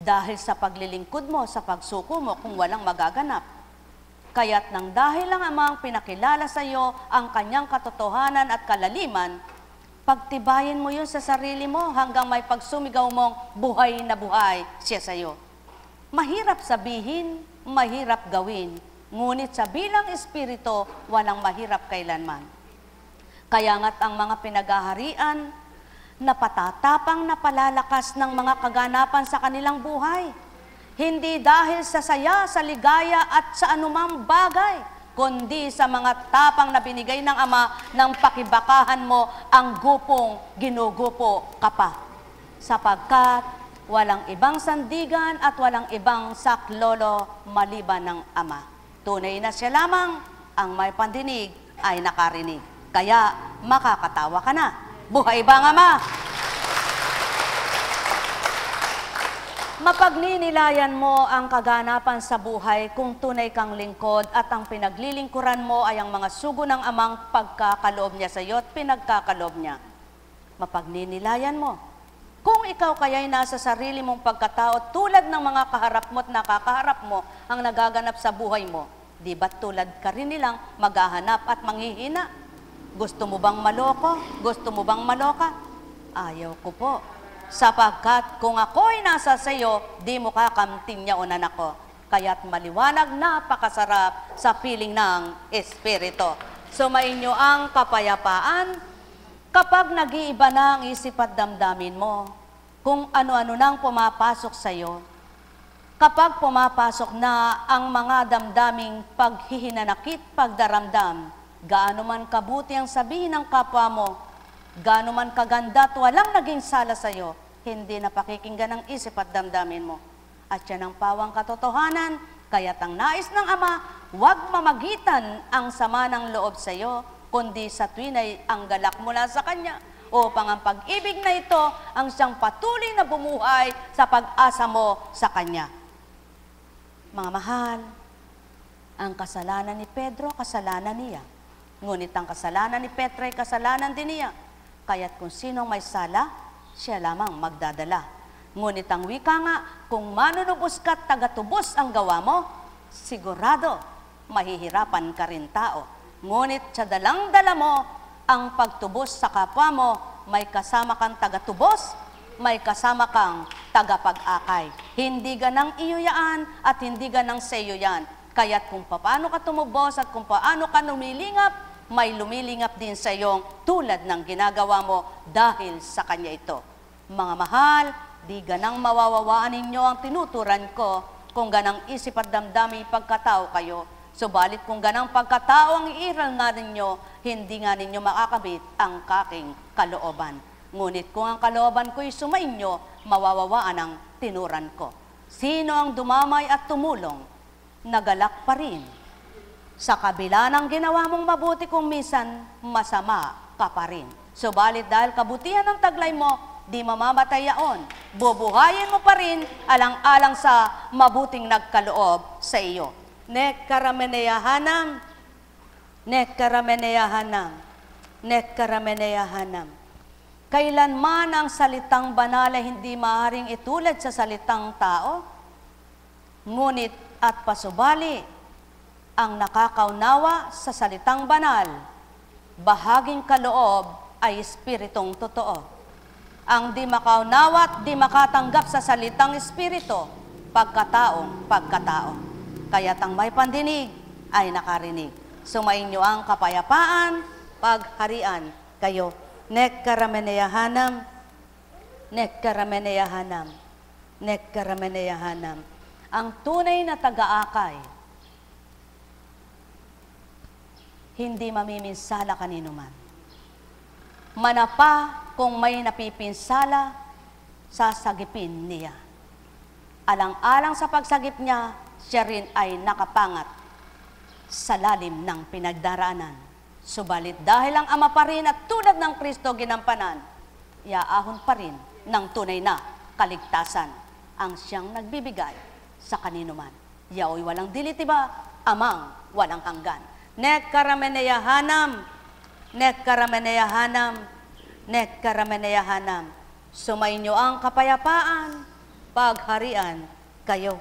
dahil sa paglilingkod mo, sa pagsuko mo kung walang magaganap. Kaya't nang dahil ang Amang pinakilala sa iyo ang kanyang katotohanan at kalaliman, pagtibayin mo yun sa sarili mo hanggang may pagsumigaw mong buhay na buhay siya sa iyo. Mahirap sabihin, mahirap gawin, ngunit sa bilang espiritu, walang mahirap kailanman. Kaya nga't ang mga pinagaharian, napatatapang na palalakas ng mga kaganapan sa kanilang buhay. Hindi dahil sa saya, sa ligaya at sa anumang bagay, kundi sa mga tapang na binigay ng Ama ng pakibakahan mo ang gupong ginugupo ka pa. Sapagkat walang ibang sandigan at walang ibang saklolo maliban ng Ama. Tunay na siya lamang ang may pandinig ay nakarinig. Kaya makakatawa ka na. Buhay ba ang Ama? Mapagninilayan mo ang kaganapan sa buhay kung tunay kang lingkod at ang pinaglilingkuran mo ay ang mga sugo ng Amang pagkakaloob niya sa iyo at pinagkakaloob niya. Mapagninilayan mo. Kung ikaw kaya'y nasa sarili mong pagkatao tulad ng mga kaharap mo at nakakaharap mo ang nagaganap sa buhay mo, di ba't tulad ka rin nilang maghahanap at manghihina? Gusto mo bang maloko? Gusto mo bang maloka? Ayaw ko po. Sapagkat kung ako'y nasa sayo, di mo kakamtin niya unan ako. Kaya't maliwanag, napakasarap sa piling ng Espiritu. Sumainyo ang kapayapaan kapag nag-iiba na ang isip at damdamin mo. Kung ano-ano nang pumapasok sayo, kapag pumapasok na ang mga damdaming paghihinanakit, pagdaramdam, gaano man kabuti ang sabihin ng kapwa mo, gaano man kaganda at walang naging sala sa iyo, hindi na pakikinggan ang isip at damdamin mo. At yan ang pawang katotohanan, kaya't ang nais ng Ama, huwag mamagitan ang sama ng loob sa iyo, kundi sa tuwinay ang galak mula sa Kanya, upang ang pag-ibig na ito ang siyang patuloy na bumuhay sa pag-asa mo sa Kanya. Mga mahal, ang kasalanan ni Pedro, kasalanan niya. Ngunit ang kasalanan ni Petro ay kasalanan din niya. Kaya't kung sinong may sala, siya lamang magdadala. Ngunit ang wika nga, kung manunubos ka at tagatubos ang gawa mo, sigurado, mahihirapan ka rin tao. Ngunit sa dalang-dala mo, ang pagtubos sa kapwa mo, may kasama kang tagatubos, may kasama kang tagapag-akay. Hindi ganang iyo yan at hindi ganang sa iyo yan. Kaya't kung paano ka tumubos at kung paano ka lumilingap, may lumilingap din sa iyong tulad ng ginagawa mo dahil sa Kanya ito. Mga mahal, di ganang mawawawaan ninyo ang tinuturan ko kung ganang isip at damdami pagkatao kayo. Subalit kung ganang pagkatao ang iiral nga ninyo, hindi nga ninyo makakabit ang kaking kalooban. Ngunit kung ang kalooban ko'y sumainyo, mawawawaan ang tinuran ko. Sino ang dumamay at tumulong? Nagalak pa rin. Sa kabila ng ginawa mong mabuti kung minsan, masama ka pa rin. Subalit dahil kabutihan ng taglay mo, di mamamatay yaon. Bubuhayin mo pa rin alang-alang sa mabuting nagkaloob sa iyo. Nekkarameneyahanam, nekkarameneyahanam, nekkarameneyahanam. Kailanman ang salitang banal ay hindi maaaring itulad sa salitang tao, ngunit at pasubali, ang nakakaunawa sa salitang banal, bahaging kaloob ay espiritong totoo. Ang di makaunawa at di makatanggap sa salitang espiritu, pagkataong pagkatao. Kaya't ang may pandinig ay nakarinig. Sumainyo ang kapayapaan, pagharian kayo. Nekkarameneyahanam, nekkarameneyahanam, nekkarameneyahanam. Ang tunay na taga-akay, hindi mamiminsala kanino man. Manapa kung may napipinsala, sasagipin niya. Alang-alang sa pagsagip niya, siya rin ay nakapangat sa lalim ng pinagdaraanan. Subalit dahil ang Ama pa rin at tulad ng Kristo ginampanan, iaahon pa rin ng tunay na kaligtasan ang siyang nagbibigay sa kanino man. Yao'y walang dilitiba, Amang walang hanggan. Nekkarameneyahanam, nekkarameneyahanam, nekkarameneyahanam. Sumainyo ang kapayapaan, pagharian kayo.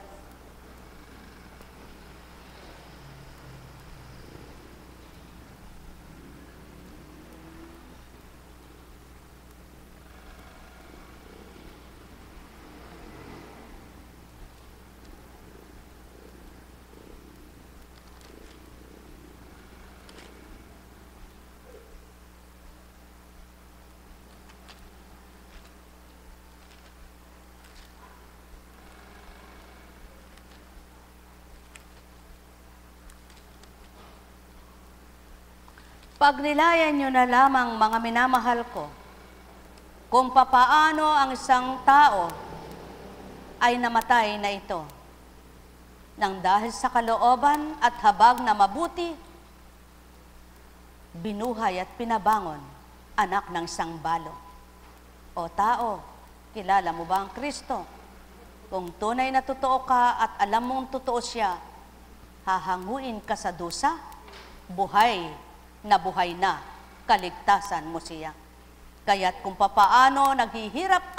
Pagnilayan nyo na lamang, mga minamahal ko, kung papaano ang isang tao ay namatay na ito. Nang dahil sa kalooban at habag na mabuti, binuhay at pinabangon anak ng isang balo. O tao, kilala mo ba ang Kristo? Kung tunay na totoo ka at alam mong totoo siya, hahanguin ka sa dusa, buhay na kaligtasan mo siya. Kaya't kung papaano naghihirap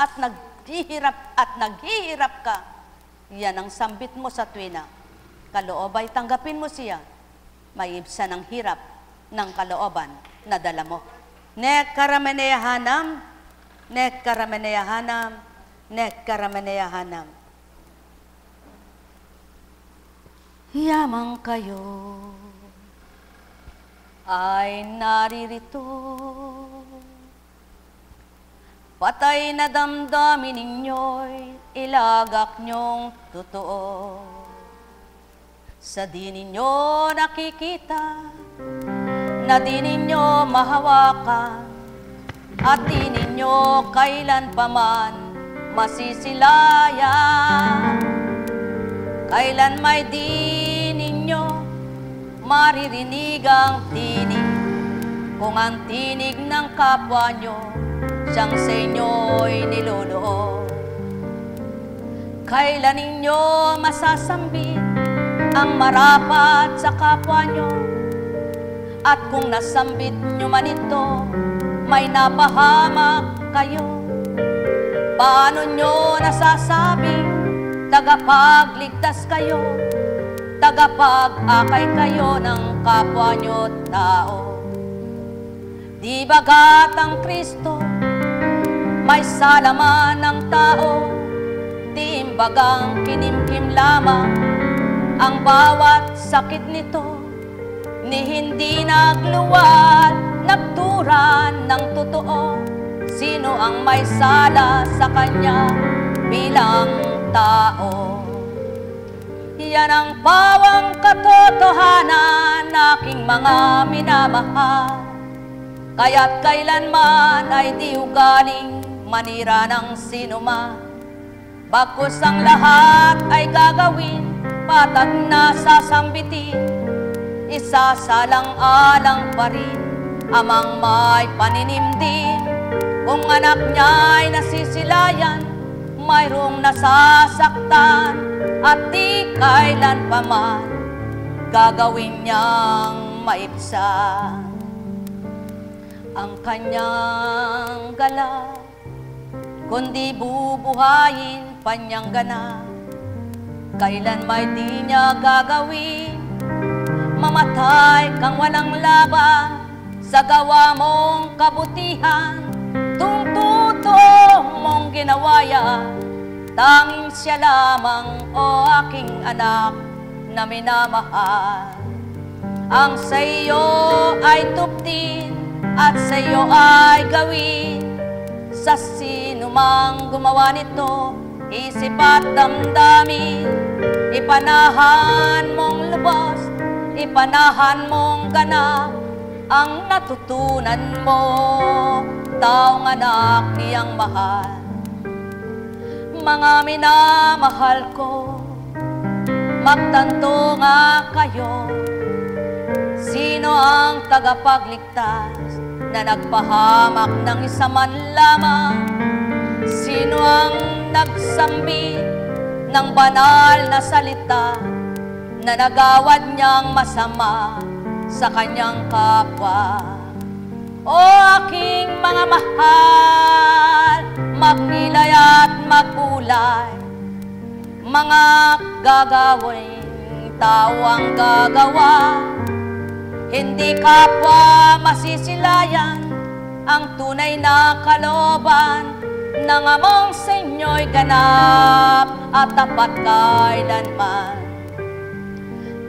ka, yan ang sambit mo sa tuwina. Kaloob ay tanggapin mo siya, maibsan ang hirap ng kalooban na dala mo. Nek karameneyahanam, nek karameneyahanam, nek karameneyahanam. Yamang kayo ay naririto. Patay na damdamin ninyo'y ilagak niyong totoo. Sa di ninyo nakikita, na di ninyo mahawakan, at di ninyo kailan paman masisilayan. Kailan may di ninyo maririnig ang tinig, kung ang tinig ng kapwa nyo siyang sa inyo'y niloloob. Kailan ninyo masasambit ang marapat sa kapwa nyo, at kung nasambit nyo man ito, may napahamak kayo. Paano nyo nasasabing tagapagligtas kayo, tagapag-akay kayo ng kapwa nyo tao? Di bagat ang Kristo may salaman ng tao, di imbagang kinimkim lamang ang bawat sakit nito, ni hindi nagluwal, nagturan ng totoo. Sino ang may sala sa kanya bilang tao? Yan ang pawang katotohanan, aking mga minamahal. Kaya't kailanman ay di ugaling manira ng sinuman. Bagkus ang lahat ay gagawin, patag na sasambitin, isasalang-alang pa rin amang may paninimdim. Kung anak niya'y nasisilayan, mayroong nasasaktan, at di kailan pa man gagawin niyang maibsan ang kanyang gala, kundi bubuhayin pa niyang ganap. Kailan may di niya gagawin, mamatay kang walang laban sa gawa mong kabutihan. Tungtuto mong ginawa yan, tanging siya lamang, o aking anak na minamahal. Ang sa iyo ay tuptin at sa iyo ay gawin, sa sinumang gumawa nito, isip at damdamin. Ipanahan mong lubos, ipanahan mong ganap ang natutunan mo, taong anak niyang mahal. Mga minamahal ko, magtanto nga kayo, sino ang tagapagligtas na nagpahamak ng isa man lamang? Sino ang nagsambit ng banal na salita na nagawad niyang masama sa kanyang kapwa? O aking mga mahal, magnilay at magkulay, mga gagawin tao ang gagawa, hindi kapwa masisilayan ang tunay na kalooban ng among sa inyo'y ganap at tapat kailanman.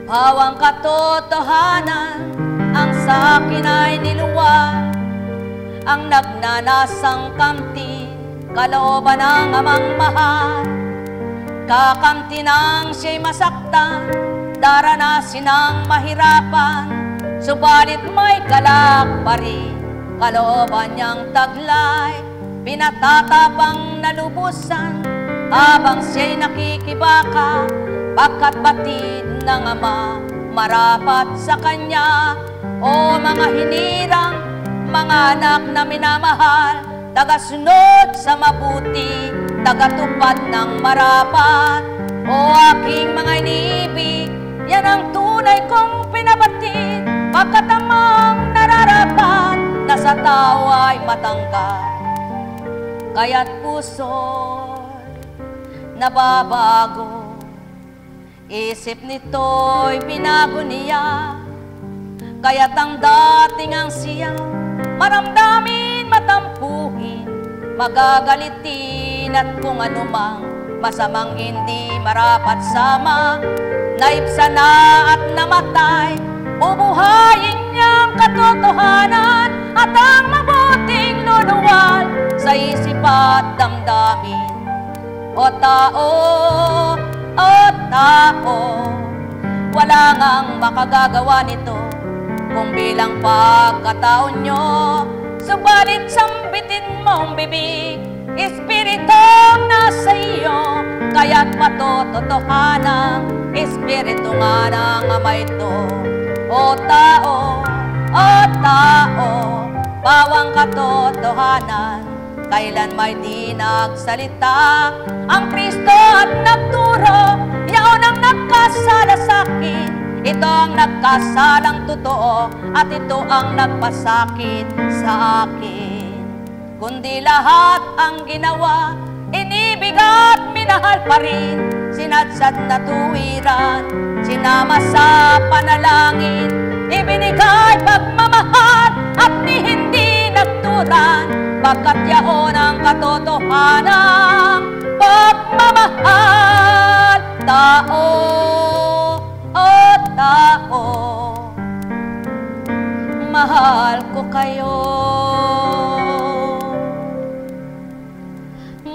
Bawang katotohanan ang sa akin ay niluwag, ang nagnanasang kamti, kalooban ng amang mahal. Kakamti nang siya'y masaktan, daranasin ang mahirapan, subalit may galak pa rin, kalooban niyang taglay. Pinatatapang nalubusan habang siya'y nakikibaka, pagkat batid ng ama marapat sa kanya. O mga hinirang, mga anak na minamahal, tagasunod sa mabuti, tagatupad ng marapat. O aking mga inibig, yan ang tunay kong pinabatid, pagkat amang nararapat na sa tao ay matanggap. Kaya't puso'y nababago, isip nito'y binago niya. Kaya't ang dating ang siya maramdamin, matampuhin, magagalitin, at kung anumang masamang hindi marapat sama, naibsan na at namatay, bubuhayin niyang katotohanan at ang mabuting luluwal sa isip at damdamin. O tao, wala ngang makagagawa nito kung bilang pagkataon nyo, subalit sambitin mong bibig, Espiritong nasa iyo, kaya't matototohanang Espiritu nga ng Ama ito. O tao, bawang katotohanan, kailan may di nagsalita ang Kristo at nagturo, yaon ang nagkasala sa akin, ito ang nagkasalang totoo, at ito ang nagpasakit sa akin. Kundi lahat ang ginawa, inibig at minahal pa rin, sinadsad na tuwiran, sinama sa panalangin, ibinigay pagmamahal at ni hindi nagturan, pagkat yaon ang katotohanang pagmamahal. Tao, mahal ko kayo.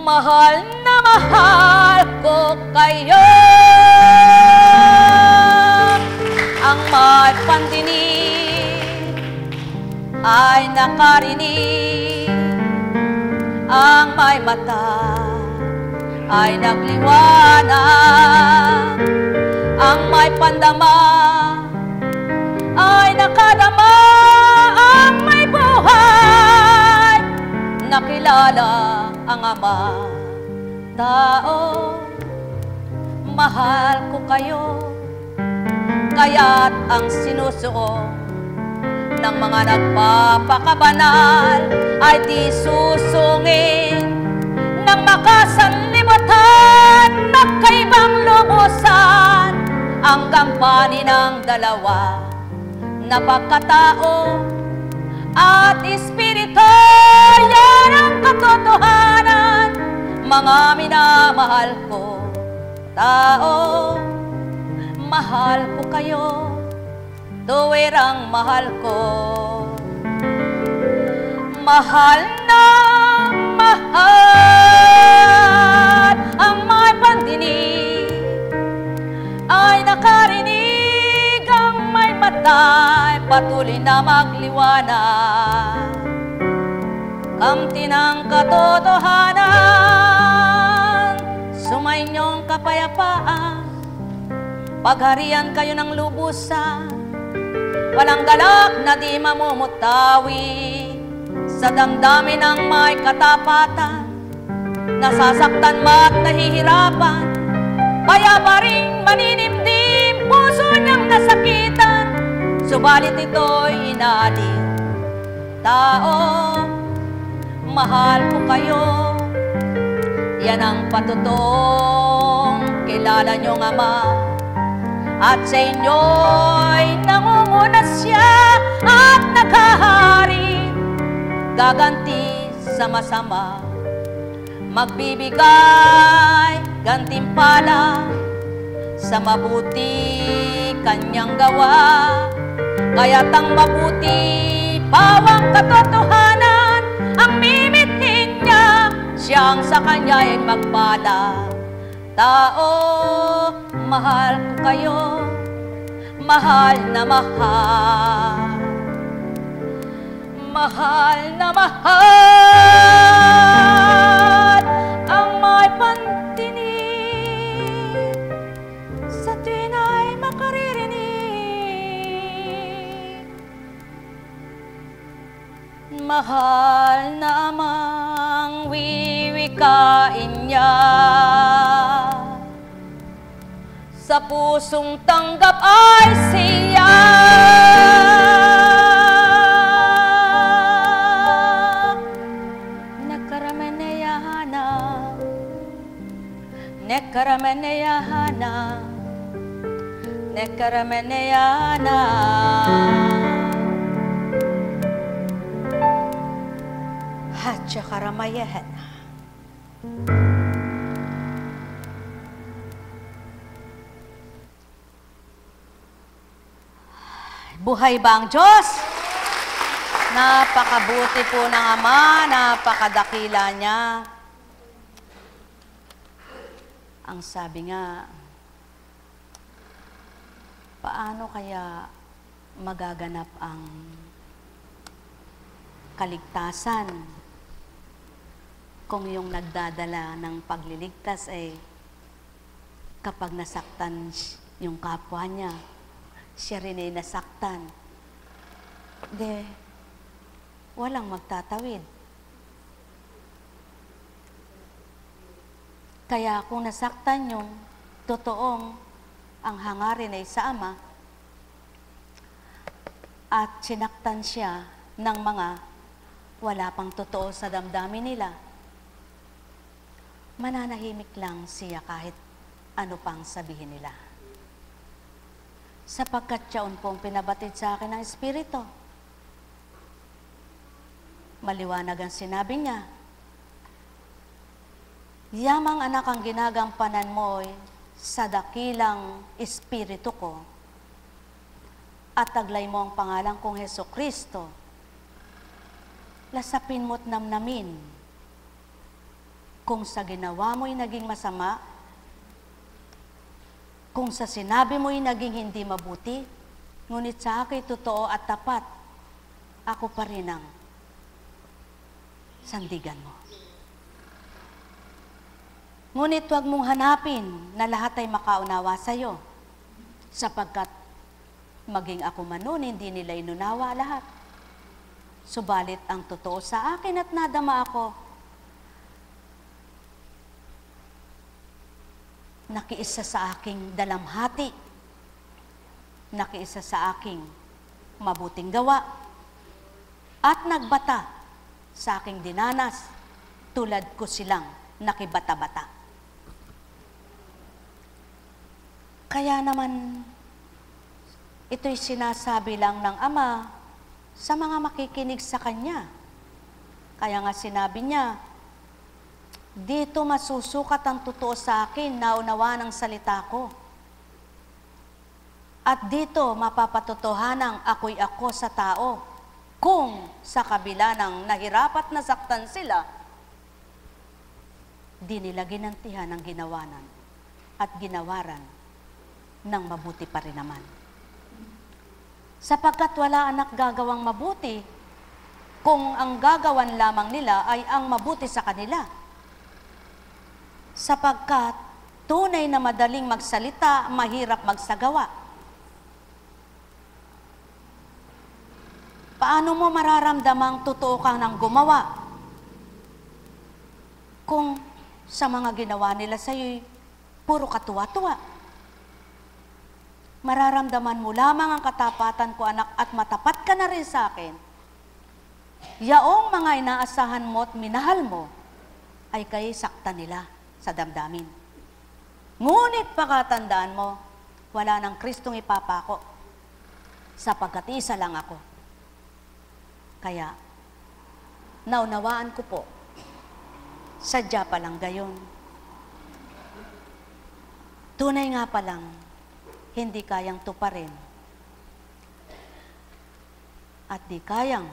Mahal na mahal ko kayo. Ang may pandinig ay nakarinig, ang may mata ay nagliwanag, ang may pandama ay nakadama, ang may buhay nakilala ang Ama. Tao, mahal ko kayo, kaya't ang sinusuong ng mga nagpapakabanal ay di susungin ng makasanlibutan, nagkaibang lubusan ang gampani ng dalawa na pagkatao at Espiritu. Yan ang katotohanan, mga minamahal ko. Tao, mahal ko kayo, tuwirang mahal ko. Mahal na mahal, ang may pandinig ay nakarinig, ang may matay patuloy na magliwanag. Kamti ng katotohanan, sumainyong kapayapaan, pagharian kayo ng lubusan, walang galak na di mamumutawi, sa damdamin ng may katapatan, nasasaktan mat nahihirapan, kaya pa rin maninimdim, puso niyang nasakitan, subalit ito'y inaalin. Tao, mahal ko kayo, yan ang patutong kilala niyong Ama, at sa inyo'y nangunguna siya at naghahari, gaganti sa masama, magbibigay gantimpala sa mabuti kanyang gawa. Kaya't ang mabuti pawang katotohanan ang mimitin niya, siyang sa kanya'y magpala. Tao, mahal ko kayo, mahal na mahal, mahal na mahal ang may pantinig sa tuwin ay makaririnig. Mahal na amang wiwikain niya, sa pusong tanggap ay siya. Nekarameneyahana, nekarameneyahana, nekarameneyahana. Hatya karamayehana. Buhay ba ang Diyos? Napakabuti po ng Ama, napakadakila niya. Ang sabi nga, paano kaya magaganap ang kaligtasan kung yung nagdadala ng pagliligtas ay kapag nasaktan yung kapwa niya, siya rin ay nasaktan. Walang magtatawid. Kaya kung nasaktan yung totoong ang hangarin ay sa Ama at sinaktan siya ng mga wala pang totoo sa damdamin nila, mananahimik lang siya kahit ano pang sabihin nila. Sapagkat siyaon pong pinabatid sa akin ng Espiritu. Maliwanag ang sinabi niya, yamang anak ang ginagampanan mo'y sa dakilang Espiritu ko, at taglay mo ang pangalan kong Hesukristo, lasapin mo't namnamin kung sa ginawa mo'y naging masama, kung sa sinabi mo'y naging hindi mabuti, ngunit sa akin totoo at tapat, ako pa rin ang sandigan mo. Ngunit huwag mong hanapin na lahat ay makaunawa sa iyo, sapagkat maging ako man noon, hindi nila inunawa lahat. Subalit ang totoo sa akin at nadama ako, nakiisa sa aking dalamhati, nakiisa sa aking mabuting gawa, at nagbata sa aking dinanas, tulad ko silang nakibata-bata. Kaya naman, ito'y sinasabi lang ng Ama sa mga makikinig sa Kanya. Kaya nga sinabi niya, dito masusukat ang totoo sa akin, naunawa ng salita ko. At dito mapapatotohanang ako'y ako sa tao. Kung sa kabila ng nahirapat na saktan sila, di nila ginantihan ang ginawanan at ginawaran ng mabuti pa rin naman. Sapagkat wala anak gagawang mabuti kung ang gagawan lamang nila ay ang mabuti sa kanila. Sapagkat tunay na madaling magsalita, mahirap magsagawa. Paano mo mararamdamang totoo kang nang gumawa kung sa mga ginawa nila sa iyo'y puro katuwa-tuwa? Mararamdaman mo lamang ang katapatan ko, anak, at matapat ka na rin sa akin. Yaong mga inaasahan mo at minahal mo ay kay sakta nila sa damdamin. Ngunit pakatandaan mo, wala ng Kristong ipapako, sapagkat isa lang ako. Kaya, naunawaan ko po, sadya pa lang gayon. Tunay nga pa lang, hindi kayang tuparin at di kayang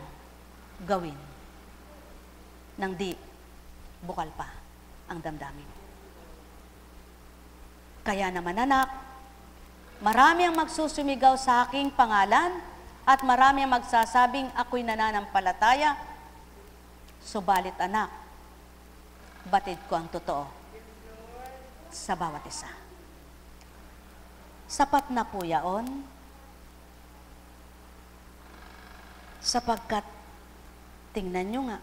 gawin nang di bukal pa ang damdamin. Kaya naman anak, marami ang magsusumigaw sa aking pangalan at marami ang magsasabing ako'y nananampalataya. Subalit anak, batid ko ang totoo sa bawat isa. Sapat na po yaon, sapagkat tingnan nyo nga,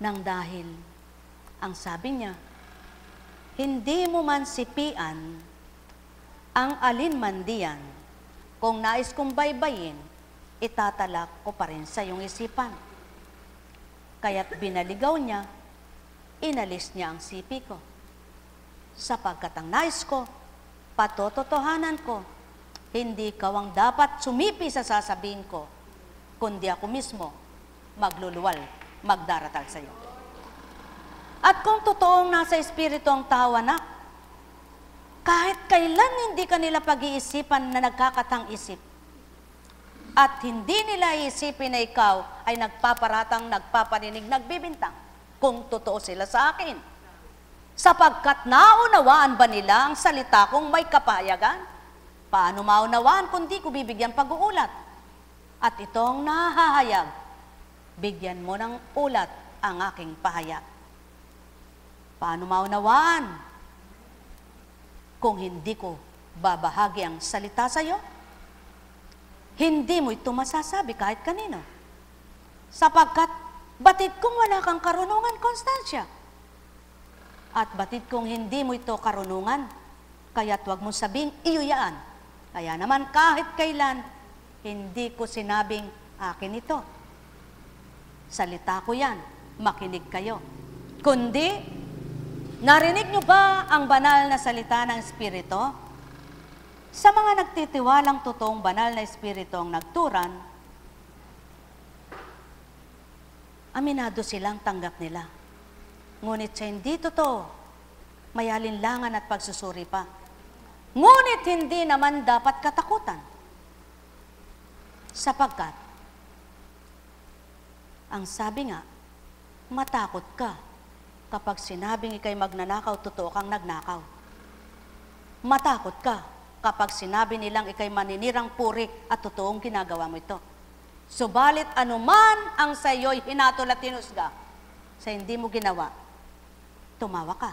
nang dahil ang sabi niya, hindi mo man sipian ang alinman diyan, kung nais kong baybayin, itatalak ko pa rin sa iyong isipan. Kaya't binaligaw niya, inalis niya ang sipi ko. Sapagkat ang nais ko, patototohanan ko, hindi ikaw ang dapat sumipi sa sasabihin ko, kundi ako mismo magluluwal, magdaratal sa iyo. At kung totoong nasa espiritu ang tao, anak, kahit kailan hindi kanila pag-iisipan na nagkakatang isip, at hindi nila iisipin na ikaw ay nagpaparatang, nagpapaninig, nagbibintang, kung totoo sila sa akin. Sapagkat naunawaan ba nila ang salita kong may kapayagan? Paano maunawaan kundi ko bibigyan pag-uulat? At itong nahahayag, bigyan mo ng ulat ang aking pahayag. Paano maunawaan kung hindi ko babahagi ang salita sa iyo? Hindi mo ito masasabi kahit kanino. Sapagkat batid kong wala kang karunungan, Constancia. At batid kong hindi mo ito karunungan, kaya't huwag mong sabing iyuyaan. Kaya naman kahit kailan, hindi ko sinabing akin ito. Salita ko yan, makinig kayo. Kundi, narinig nyo ba ang banal na salita ng Espiritu? Sa mga nagtitiwalang totoong banal na Espiritu ang nagturan, aminado silang tanggap nila. Ngunit sa hindi totoo, may alinlangan at pagsusuri pa. Ngunit hindi naman dapat katakutan. Sapagkat, ang sabi nga, matakot ka kapag sinabing ikay magnanakaw, totoo kang nagnakaw. Matakot ka kapag sinabi nilang ikay maninirang puri at totoong ginagawa mo ito. Subalit anuman ang sa iyo'y hinatol at tinusga, sa hindi mo ginawa, tumawa ka.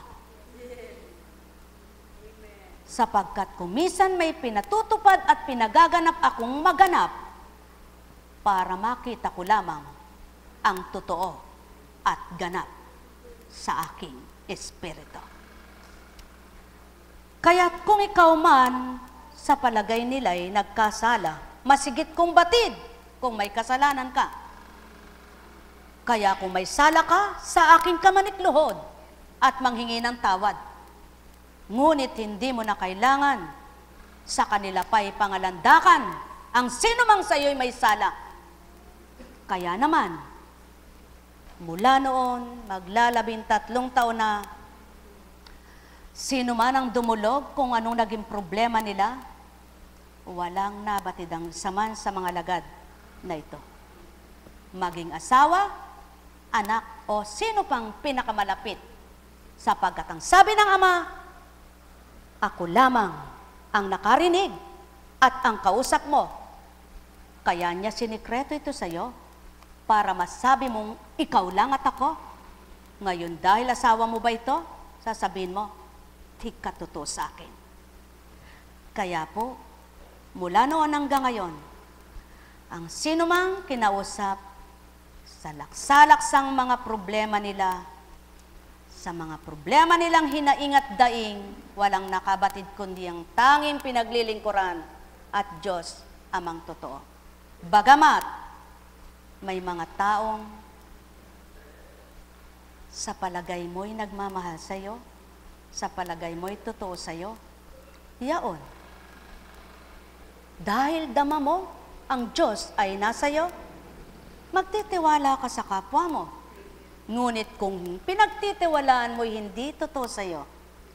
Sapagkat kumisan may pinatutupad at pinagaganap akong maganap para makita ko lamang ang totoo at ganap sa aking espiritu. Kaya't kung ikaw man sa palagay nila'y nagkasala, masigit kong batid kung may kasalanan ka. Kaya kung may sala ka, sa aking kamanikluhod at manghingi ng tawad. Ngunit hindi mo na kailangan sa kanila pa'y pangalandakan ang sino mang sa iyo'y may sala. Kaya naman, mula noon, magla-13 taon na, sino man ang dumulog kung anong naging problema nila, walang nabatid ang saman sa mga lagad na ito. Maging asawa, anak, o sino pang pinakamalapit. Sapagkat ang sabi ng Ama, ako lamang ang nakarinig at ang kausap mo. Kaya niya sinikreto ito sa iyo para masabi mong ikaw lang at ako. Ngayon dahil asawa mo ba ito, sasabihin mo, di ka totoo sa akin. Kaya po, mula noon hanggang ngayon, ang sinumang kinausap sa laksalaksang mga problema nila, sa mga problema nilang hinaing at daing, walang nakabatid kundi ang tanging pinaglilingkuran at Diyos amang totoo. Bagamat may mga taong Sa palagay mo'y nagmamahal sa'yo? Sa palagay mo'y totoo sa'yo? Yaon. Dahil dama mo, ang Diyos ay nasa'yo, magtitiwala ka sa kapwa mo. Ngunit kung pinagtitiwalaan mo'y hindi totoo sa'yo,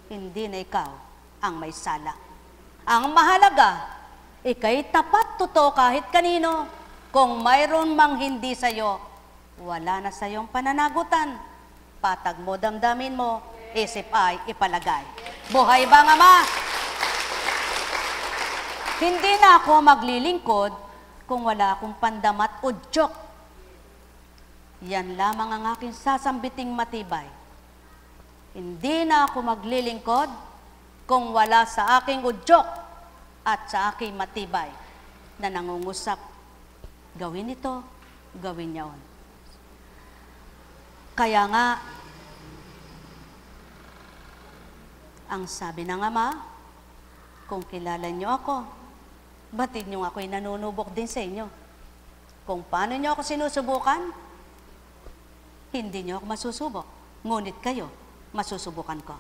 hindi na ikaw ang may sala. Ang mahalaga, ika'y tapat totoo kahit kanino. Kung mayroon mang hindi sa'yo, wala na sa'yong pananagutan. Patag mo, damdamin mo, isip ay ipalagay. Buhay bang Ama? Hindi na ako maglilingkod kung wala akong pandamat o joke. Yan lamang ang aking sasambiting matibay. Hindi na ako maglilingkod kung wala sa aking udyok at sa aking matibay na nangungusap. Gawin ito, gawin yaon. Kaya nga, ang sabi ng Ama, kung kilala niyo ako, batid niyo ako'y nanunubok din sa inyo. Kung paano niyo ako sinusubukan, hindi niyo ako masusubok. Ngunit kayo, masusubukan ko.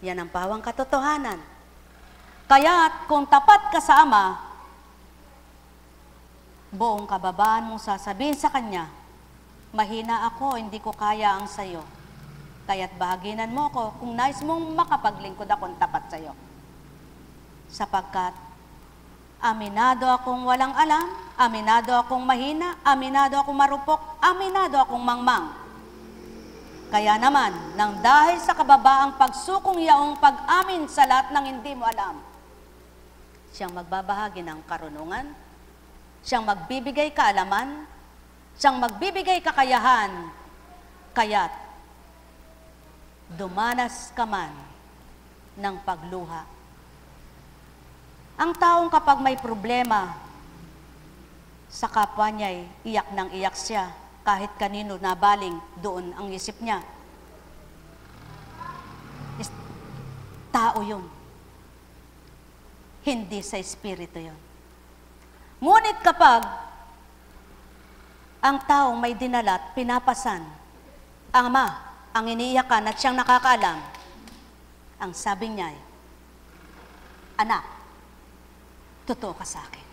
Yan ang pawang katotohanan. Kaya't kung tapat ka sa Ama, buong kababaan mong sasabihin sa Kanya, mahina ako, hindi ko kaya ang sayo. Kaya't bahaginan mo ko kung nais mong makapaglingkod akong tapat sayo. Sapagkat aminado akong walang alam, aminado akong mahina, aminado akong marupok, aminado akong mangmang. Kaya naman, nang dahil sa kababaang pagsukong yaong pag-amin sa lahat ng hindi mo alam, siyang magbabahagi ng karunungan, siyang magbibigay kaalaman, siyang magbibigay kakayahan, kaya't dumanas ka man ng pagluha. Ang taong kapag may problema sa kapwa niya'y iyak ng iyak siya, kahit kanino nabaling doon ang isip niya. Tao yun. Hindi sa espiritu yun. Ngunit kapag ang taong may dinalat, pinapasan, ang Ama, ang iniiyakan at siyang nakakaalam, ang sabi niya ay, anak, totoo ka sa akin.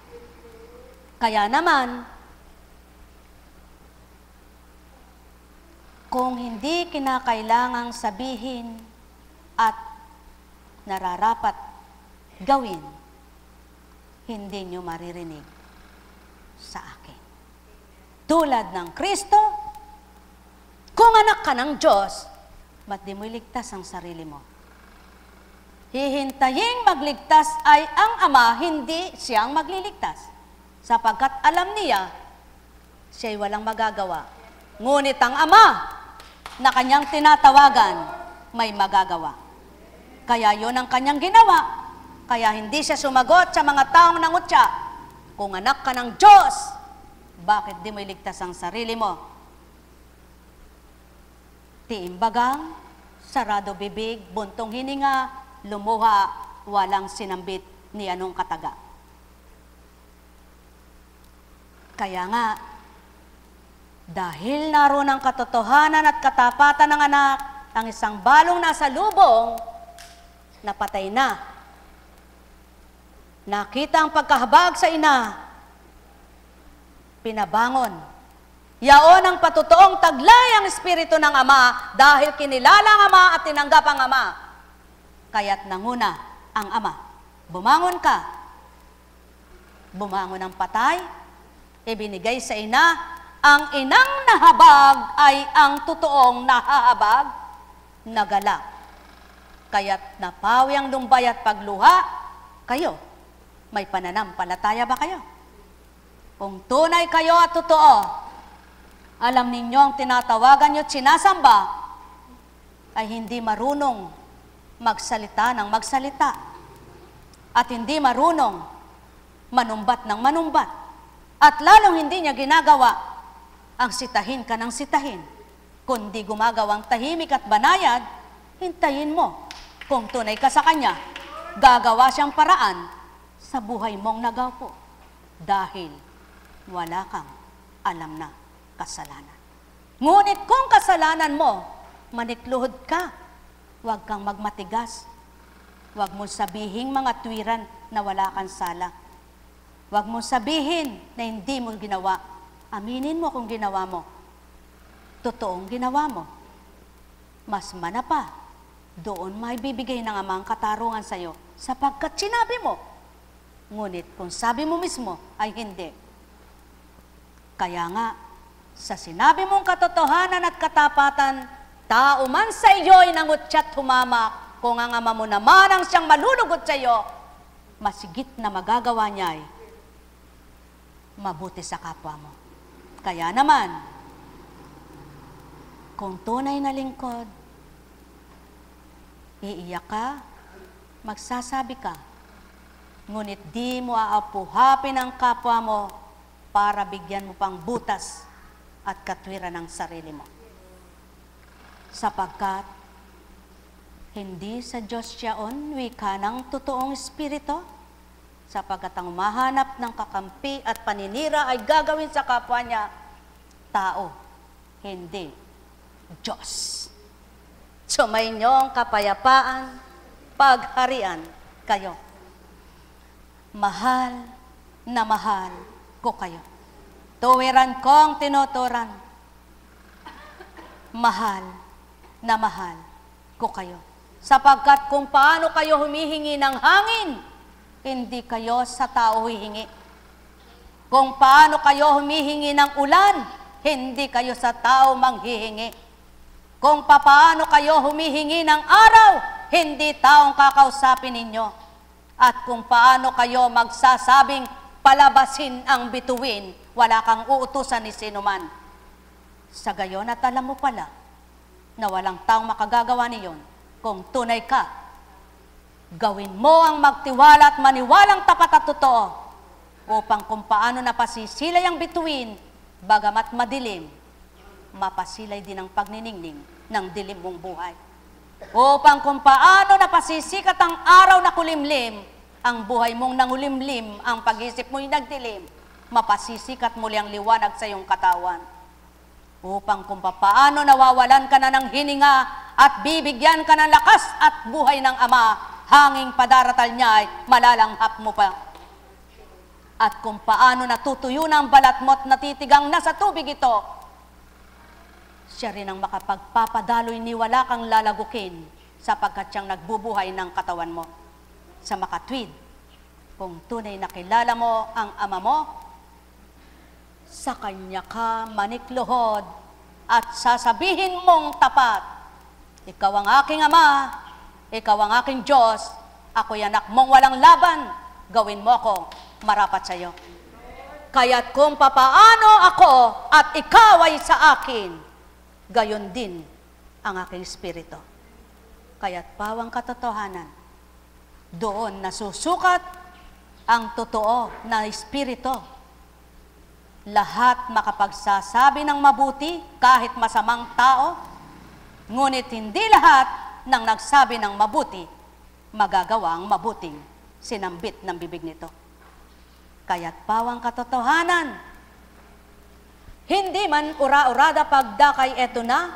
Kaya naman, kung hindi kinakailangang sabihin at nararapat gawin, hindi nyo maririnig sa akin. Tulad ng Kristo, kung anak ka ng Diyos, ba't di mo iligtas ang sarili mo? Hihintaying magligtas ay ang Ama, hindi siyang magliligtas. Sapagkat alam niya, siya'y walang magagawa. Ngunit ang Ama na kanyang tinatawagan, may magagawa. Kaya yun ang kanyang ginawa. Kaya hindi siya sumagot sa mga taong nangutya. Kung anak ka ng Diyos, bakit di mo iligtas ang sarili mo? Tiimbagang, sarado bibig, buntong hininga, lumuha, walang sinambit ni anong kataga. Kaya nga, dahil naroon ang katotohanan at katapatan ng anak, ang isang balong nasa lubong, napatay na. Nakita ang pagkahabag sa ina, pinabangon. Yaon ang patutoong taglay ang Espiritu ng Ama dahil kinilala ang Ama at tinanggap ang Ama. Kaya't nanguna ang Ama. Bumangon ka. Bumangon ang patay, ibinigay sa ina. Ang inang nahabag ay ang totoong nahahabag, nagalak. Kaya't napawi ang lumbay at pagluha, kayo, may pananampalataya ba kayo? Kung tunay kayo at totoo, alam ninyo ang tinatawagan nyo at sinasamba ay hindi marunong magsalita ng magsalita at hindi marunong manumbat ng manumbat at lalong hindi niya ginagawa ang sitahin ka ng sitahin, kundi gumagawang tahimik at banayad, hintayin mo kung tunay ka sa Kanya, gagawa siyang paraan sa buhay mong nagaupo dahil wala kang alam na kasalanan. Ngunit kung kasalanan mo, manikluhod ka. Huwag kang magmatigas. Huwag mong sabihin mga tuwiran na wala kang sala. Huwag mong sabihin na hindi mo ginawa. Aminin mo kung ginawa mo. Totoong ginawa mo. Mas manapa, doon may bibigay ng Amang katarungan sa iyo sapagkat sinabi mo. Ngunit kung sabi mo mismo ay hindi. Kaya nga, sa sinabi mong katotohanan at katapatan, tao man sa iyo'y nangutya't humamak, kung ang Ama mo naman ang siyang malulugot sa iyo, masigit na magagawa niya ay mabuti sa kapwa mo. Kaya naman, kung tunay na lingkod, iiyak ka, magsasabi ka, ngunit di mo aapuhapin ang kapwa mo para bigyan mo pang butas at katwiran ng sarili mo. Sapagkat hindi sa Diyos siyaon wika ng totoong espiritu, sapagkat ang umahanap ng kakampi at paninira ay gagawin sa kapwa niya tao, hindi Diyos. Sumainyong kapayapaan, pagharian kayo. Mahal na mahal ko kayo. Tuwiran kong tinuturan. Mahal na mahal ko kayo. Sapagkat kung paano kayo humihingi ng hangin, hindi kayo sa tao hihingi. Kung paano kayo humihingi ng ulan, hindi kayo sa tao manghihingi. Kung paano kayo humihingi ng araw, hindi taong kakausapin ninyo. At kung paano kayo magsasabing palabasin ang bituin, wala kang uutusan ni sino man. Sa gayon at alam mo pala na walang taong makagagawa niyon kung tunay ka. Gawin mo ang magtiwala at maniwalang tapat at totoo upang kung paano napasisilay ang bituin, bagamat madilim, mapasilay din ang pagniningning ng dilim mong buhay. Upang kung paano napasisikat ang araw na kulimlim, ang buhay mong nangulimlim, ang pag-isip mo'y nagdilim, mapasisikat muli ang liwanag sa iyong katawan. Upang kung paano nawawalan ka na ng hininga at bibigyan ka ng lakas at buhay ng Ama, hanging padaratal niya ay malalanghap mo pa. At kung paano natutuyo na ang balat mo't natitigang nasa tubig ito, siya rin ang makapagpapadaloy ni wala kang lalagukin sapagkat siyang nagbubuhay ng katawan mo. Sa makatwid, kung tunay na kilala mo ang Ama mo, sa Kanya ka manikluhod at sasabihin mong tapat, ikaw ang aking Ama, ikaw ang aking Diyos, ako'y anak mong walang laban, gawin mo ako marapat sa iyo. Kaya't kung papaano ako at ikaw ay sa akin, gayon din ang aking espiritu. Kaya't pawang katotohanan, doon nasusukat ang totoo na espiritu. Lahat makapagsasabi ng mabuti kahit masamang tao, ngunit hindi lahat ng nagsabi ng mabuti magagawa ang mabuting sinambit ng bibig nito. Kaya't pawang katotohanan, hindi man ura-urada pagdakay eto na,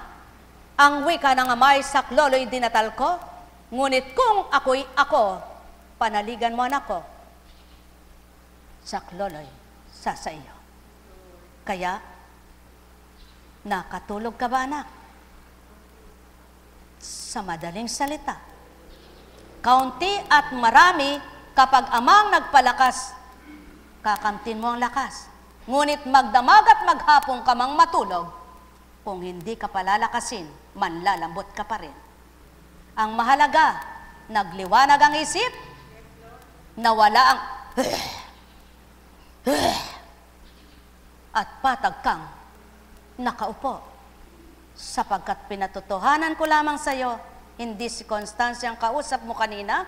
ang wika ng Amay saklolo'y dinatal ko, ngunit kung ako'y ako, panaligan mo anak ko, saklolo'y sa iyo. Kaya, nakatulog ka ba anak? Sa madaling salita, kaunti at marami kapag Amang nagpalakas, kakamtin mo ang lakas. Ngunit magdamag at maghapong ka mang matulog, kung hindi ka palalakasin, manlalambot ka pa rin. Ang mahalaga, nagliwanag ang isip, nawala ang at patag kang nakaupo. Sapagkat pinatotohanan ko lamang sa iyo, hindi si Constancia ang kausap mo kanina,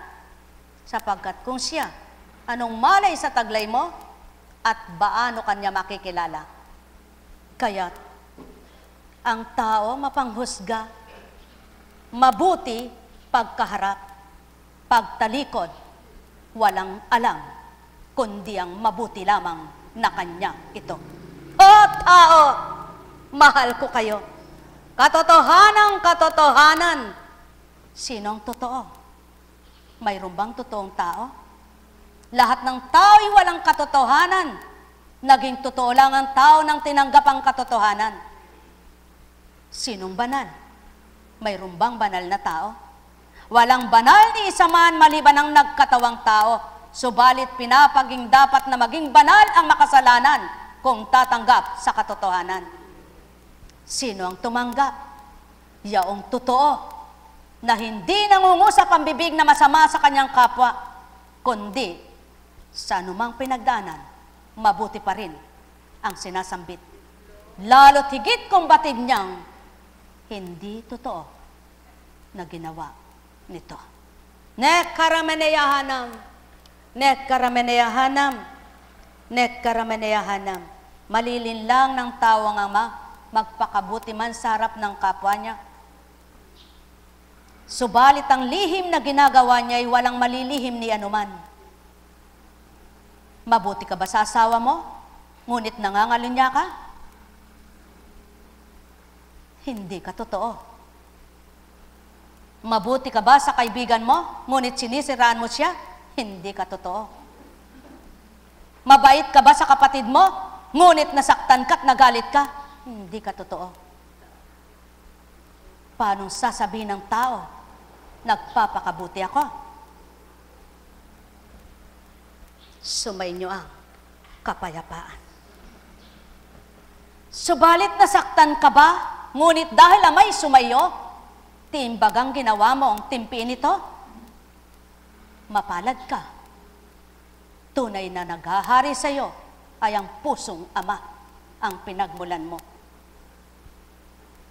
sapagkat kung siya, anong malay sa taglay mo, at baano kanya makikilala. Kaya't, ang tao mapanghusga, mabuti pagkaharap, pagtalikod, walang alam, kundi ang mabuti lamang na kanya ito. O tao, Mahal ko kayo. Katotohanan, katotohanan. Sinong totoo? Mayroon bang totoong tao? Lahat ng tao'y walang katotohanan. Naging totoo lang ang tao nang tinanggap ang katotohanan. Sinong banal? Mayroon bang banal na tao? Walang banal ni isa man maliban ang nagkatawang tao. Subalit pinapaging dapat na maging banal ang makasalanan kung tatanggap sa katotohanan. Sino ang tumanggap? Yaong totoo na hindi nangungusap ang bibig na masama sa kanyang kapwa, kundi sa anumang pinagdaanan, mabuti pa rin ang sinasambit. Lalo't higit kung batid niyang hindi totoo na ginawa nito. Nekkarameneyahanam, nekkarameneyahanam, nekkarameneyahanam. Malilinlang ng tawang ama, magpakabuti man sa harap ng kapwa niya. Subalit ang lihim na ginagawa niya ay walang malilihim ni anuman. Mabuti ka ba sa asawa mo? Ngunit nangangalunya ka? Hindi ka totoo. Mabuti ka ba sa kaibigan mo? Ngunit sinisiraan mo siya? Hindi ka totoo. Mabait ka ba sa kapatid mo? Ngunit nasaktan ka at nagalit ka? Hindi ka totoo. Paano sasabihin ng tao, nagpapakabuti ako? Sumainyo ang kapayapaan. Subalit nasaktan ka ba? Ngunit dahil amay sumayo, timbagang ginawa mo ang timpiin ito? Mapalad ka. Tunay na naghahari sa iyo ay ang pusong ama ang pinagmulan mo.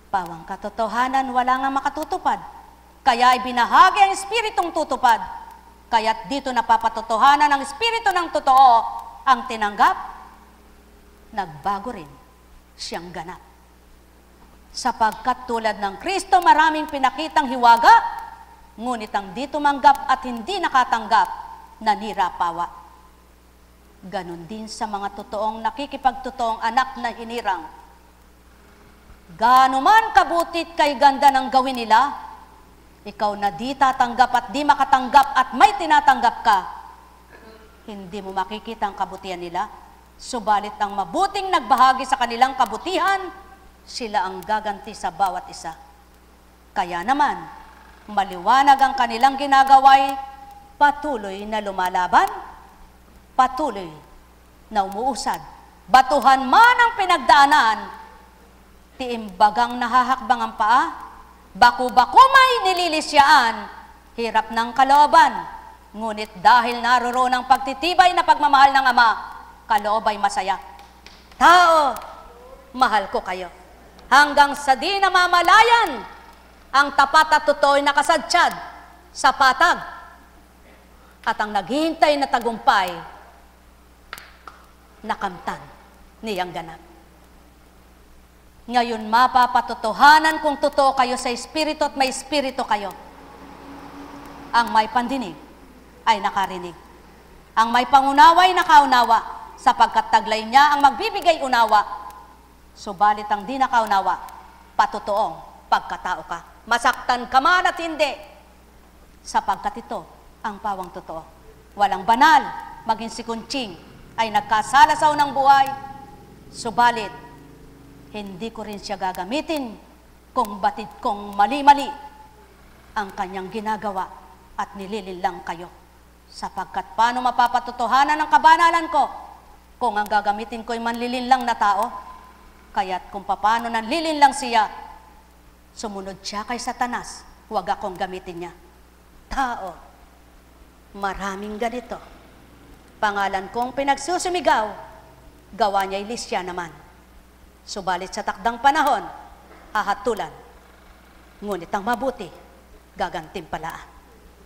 Pawang katotohanan, wala nga makatutupad. Kaya ibinahagi ang Espiritong tutupad. Kaya't dito napapatotohanan ang Espiritu ng totoo ang tinanggap. Nagbago rin siyang ganap. Sapagkat tulad ng Kristo maraming pinakitang hiwaga, ngunit ang di tumanggap at hindi nakatanggap, nanirapawa. Ganon din sa mga totoong nakikipagtotoong anak na hinirang. Gaano man kabutit kay ganda ng gawin nila, ikaw na di tatanggap at di makatanggap at may tinatanggap ka, hindi mo makikita ang kabutihan nila. Subalit ang mabuting nagbahagi sa kanilang kabutihan, sila ang gaganti sa bawat isa. Kaya naman, maliwanag ang kanilang ginagaway, patuloy na lumalaban, patuloy na umuusad. Batuhan man ang pinagdaanan, tiimbagang nahahakbang ang paa, baku-baku may nililisyaan, hirap ng kalooban. Ngunit dahil naroroon ang pagtitibay na pagmamahal ng Ama, kaloob ay masaya. Tao, mahal ko kayo. Hanggang sa di namamalayan, ang tapat at totoo'y nakasadsyad sa patag. At ang naghihintay na tagumpay, nakamtan niyang ganap. Ngayon mapapatotohanan kung totoo kayo sa Espiritu at may Espiritu kayo. Ang may pandinig ay nakarinig. Ang may pangunawa ay nakaunawa, sapagkat taglay niya ang magbibigay unawa. Subalit ang di nakaunawa, patotoong pagkatao ka. Masaktan ka man at hindi, sapagkat ito ang pawang totoo. Walang banal, maging si Kunching ay nagkasala sa unang buhay. Subalit, hindi ko rin siya gagamitin kung batid kong mali-mali ang kanyang ginagawa at nilililang kayo. Sapagkat paano mapapatotohanan ang kabanalan ko kung ang gagamitin ko'y manlililang na tao? Kaya't kung paano nanlilinlang siya, sumunod siya kay Satanas, huwag akong gamitin niya. Tao, maraming ganito. Pangalan kong pinagsusumigaw, gawa niya'y lisya naman. Subalit sa takdang panahon, hahatulan. Ngunit ang mabuti, gagantimpalaan.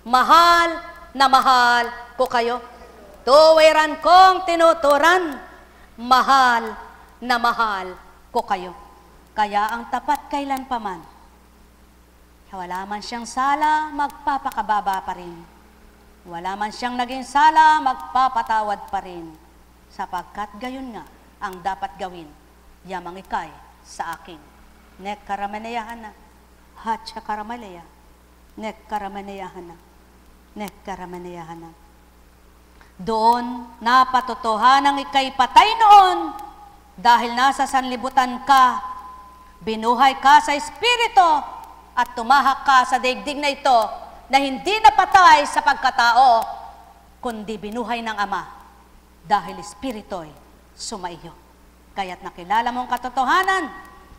Mahal na mahal ko kayo. Tuwiran kong tinuturan. Mahal na mahal ko kayo. Kaya ang tapat kailan pa man, wala man siyang sala, magpapakababa pa rin. Wala man siyang naging sala, magpapatawad pa rin. Sapagkat gayon nga ang dapat gawin, yamang ikay sa akin. Nek karamanayahana, hatsa karamalaya, nek karamanayahana, nek karamanayahana. Doon napatotohanang ika'y patay noon dahil nasa sanlibutan ka, binuhay ka sa Espiritu at tumahak ka sa daigdig na ito na hindi napatay sa pagkatao, kundi binuhay ng Ama dahil Espiritu'y sumaiyo. Kaya't nakilala mong katotohanan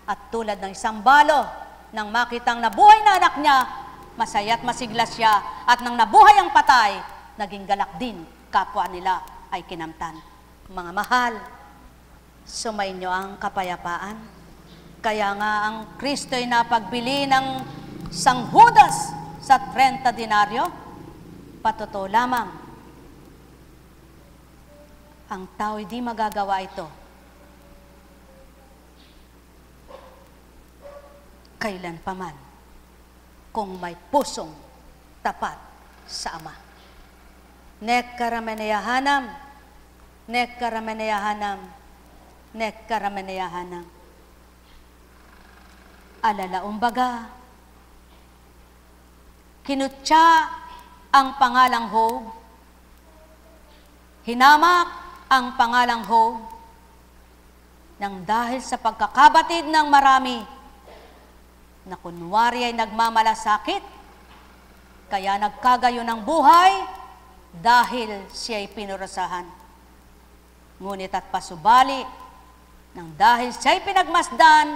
at tulad ng isang balo, nang makitang nabuhay na anak niya, masaya't masigla siya at nang nabuhay ang patay, naging galak din kapwa nila ay kinamtan. Mga mahal, sumainyo ang kapayapaan. Kaya nga ang Kristo'y napagbili ng sanghudas sa 30 denaryo. Patotoo lamang, ang tao'y di magagawa ito kailan paman kung may pusong tapat sa Ama. Nek karamanayahanam, nek karamanayahanam, nek karamanayahanam. Alalaumbaga, kinutya ang pangalang Hope, hinamak ang pangalang Hope, nang dahil sa pagkakabatid ng marami, na kunwari ay nagmamalasakit, kaya nagkagayo ng buhay dahil siya'y pinurasahan. Ngunit at pasubali, nang dahil siya'y pinagmasdan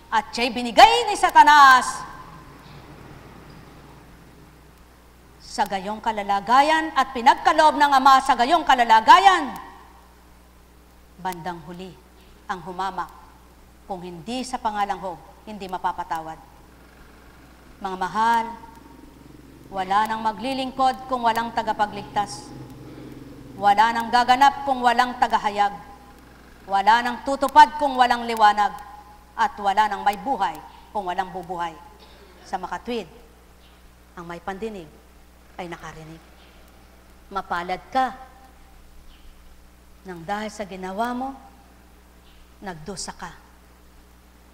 at siya'y binigay ni Satanas sa gayong kalalagayan at pinagkaloob ng Ama sa gayong kalalagayan, bandang huli ang humamak, kung hindi sa pangalang Hope, hindi mapapatawad. Mga mahal, wala nang maglilingkod kung walang tagapagligtas. Wala nang gaganap kung walang tagahayag. Wala nang tutupad kung walang liwanag. At wala nang may buhay kung walang bubuhay. Sa makatwid, ang may pandinig ay nakarinig. Mapalad ka nang dahil sa ginawa mo, nagdusa ka.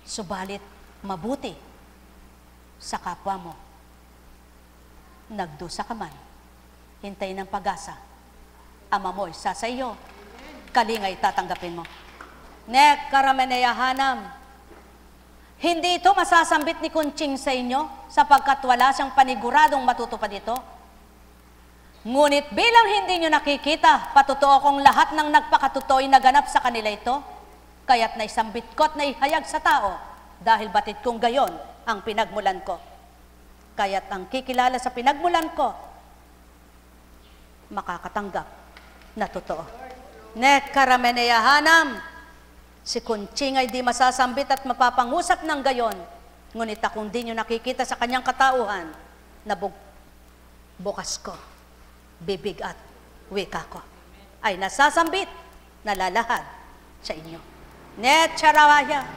Subalit, mabuti sa kapwa mo. Nagdusa ka man, hintay ng pag-asa. Ama mo'y sa iyo, kalingay tatanggapin mo. Nek karamanayahanam, hindi ito masasambit ni Kunching sa inyo sapagkat wala siyang paniguradong matutupad ito. Ngunit bilang hindi nyo nakikita, patotoo kong lahat ng nagpakatutoy naganap sa kanila ito, kaya't naisambit ko at naihayag sa tao, dahil batid kong gayon ang pinagmulan ko. Kaya't ang kikilala sa pinagmulan ko, makakatanggap na totoo. Nek karameneyahanam, si Kunching ay di masasambit at mapapangusap ng gayon, ngunit akong di nyo nakikita sa kanyang katauhan, na bukas ko, bibig at wika ko, ay nasasambit, nalalahad sa inyo. Nek charawaya,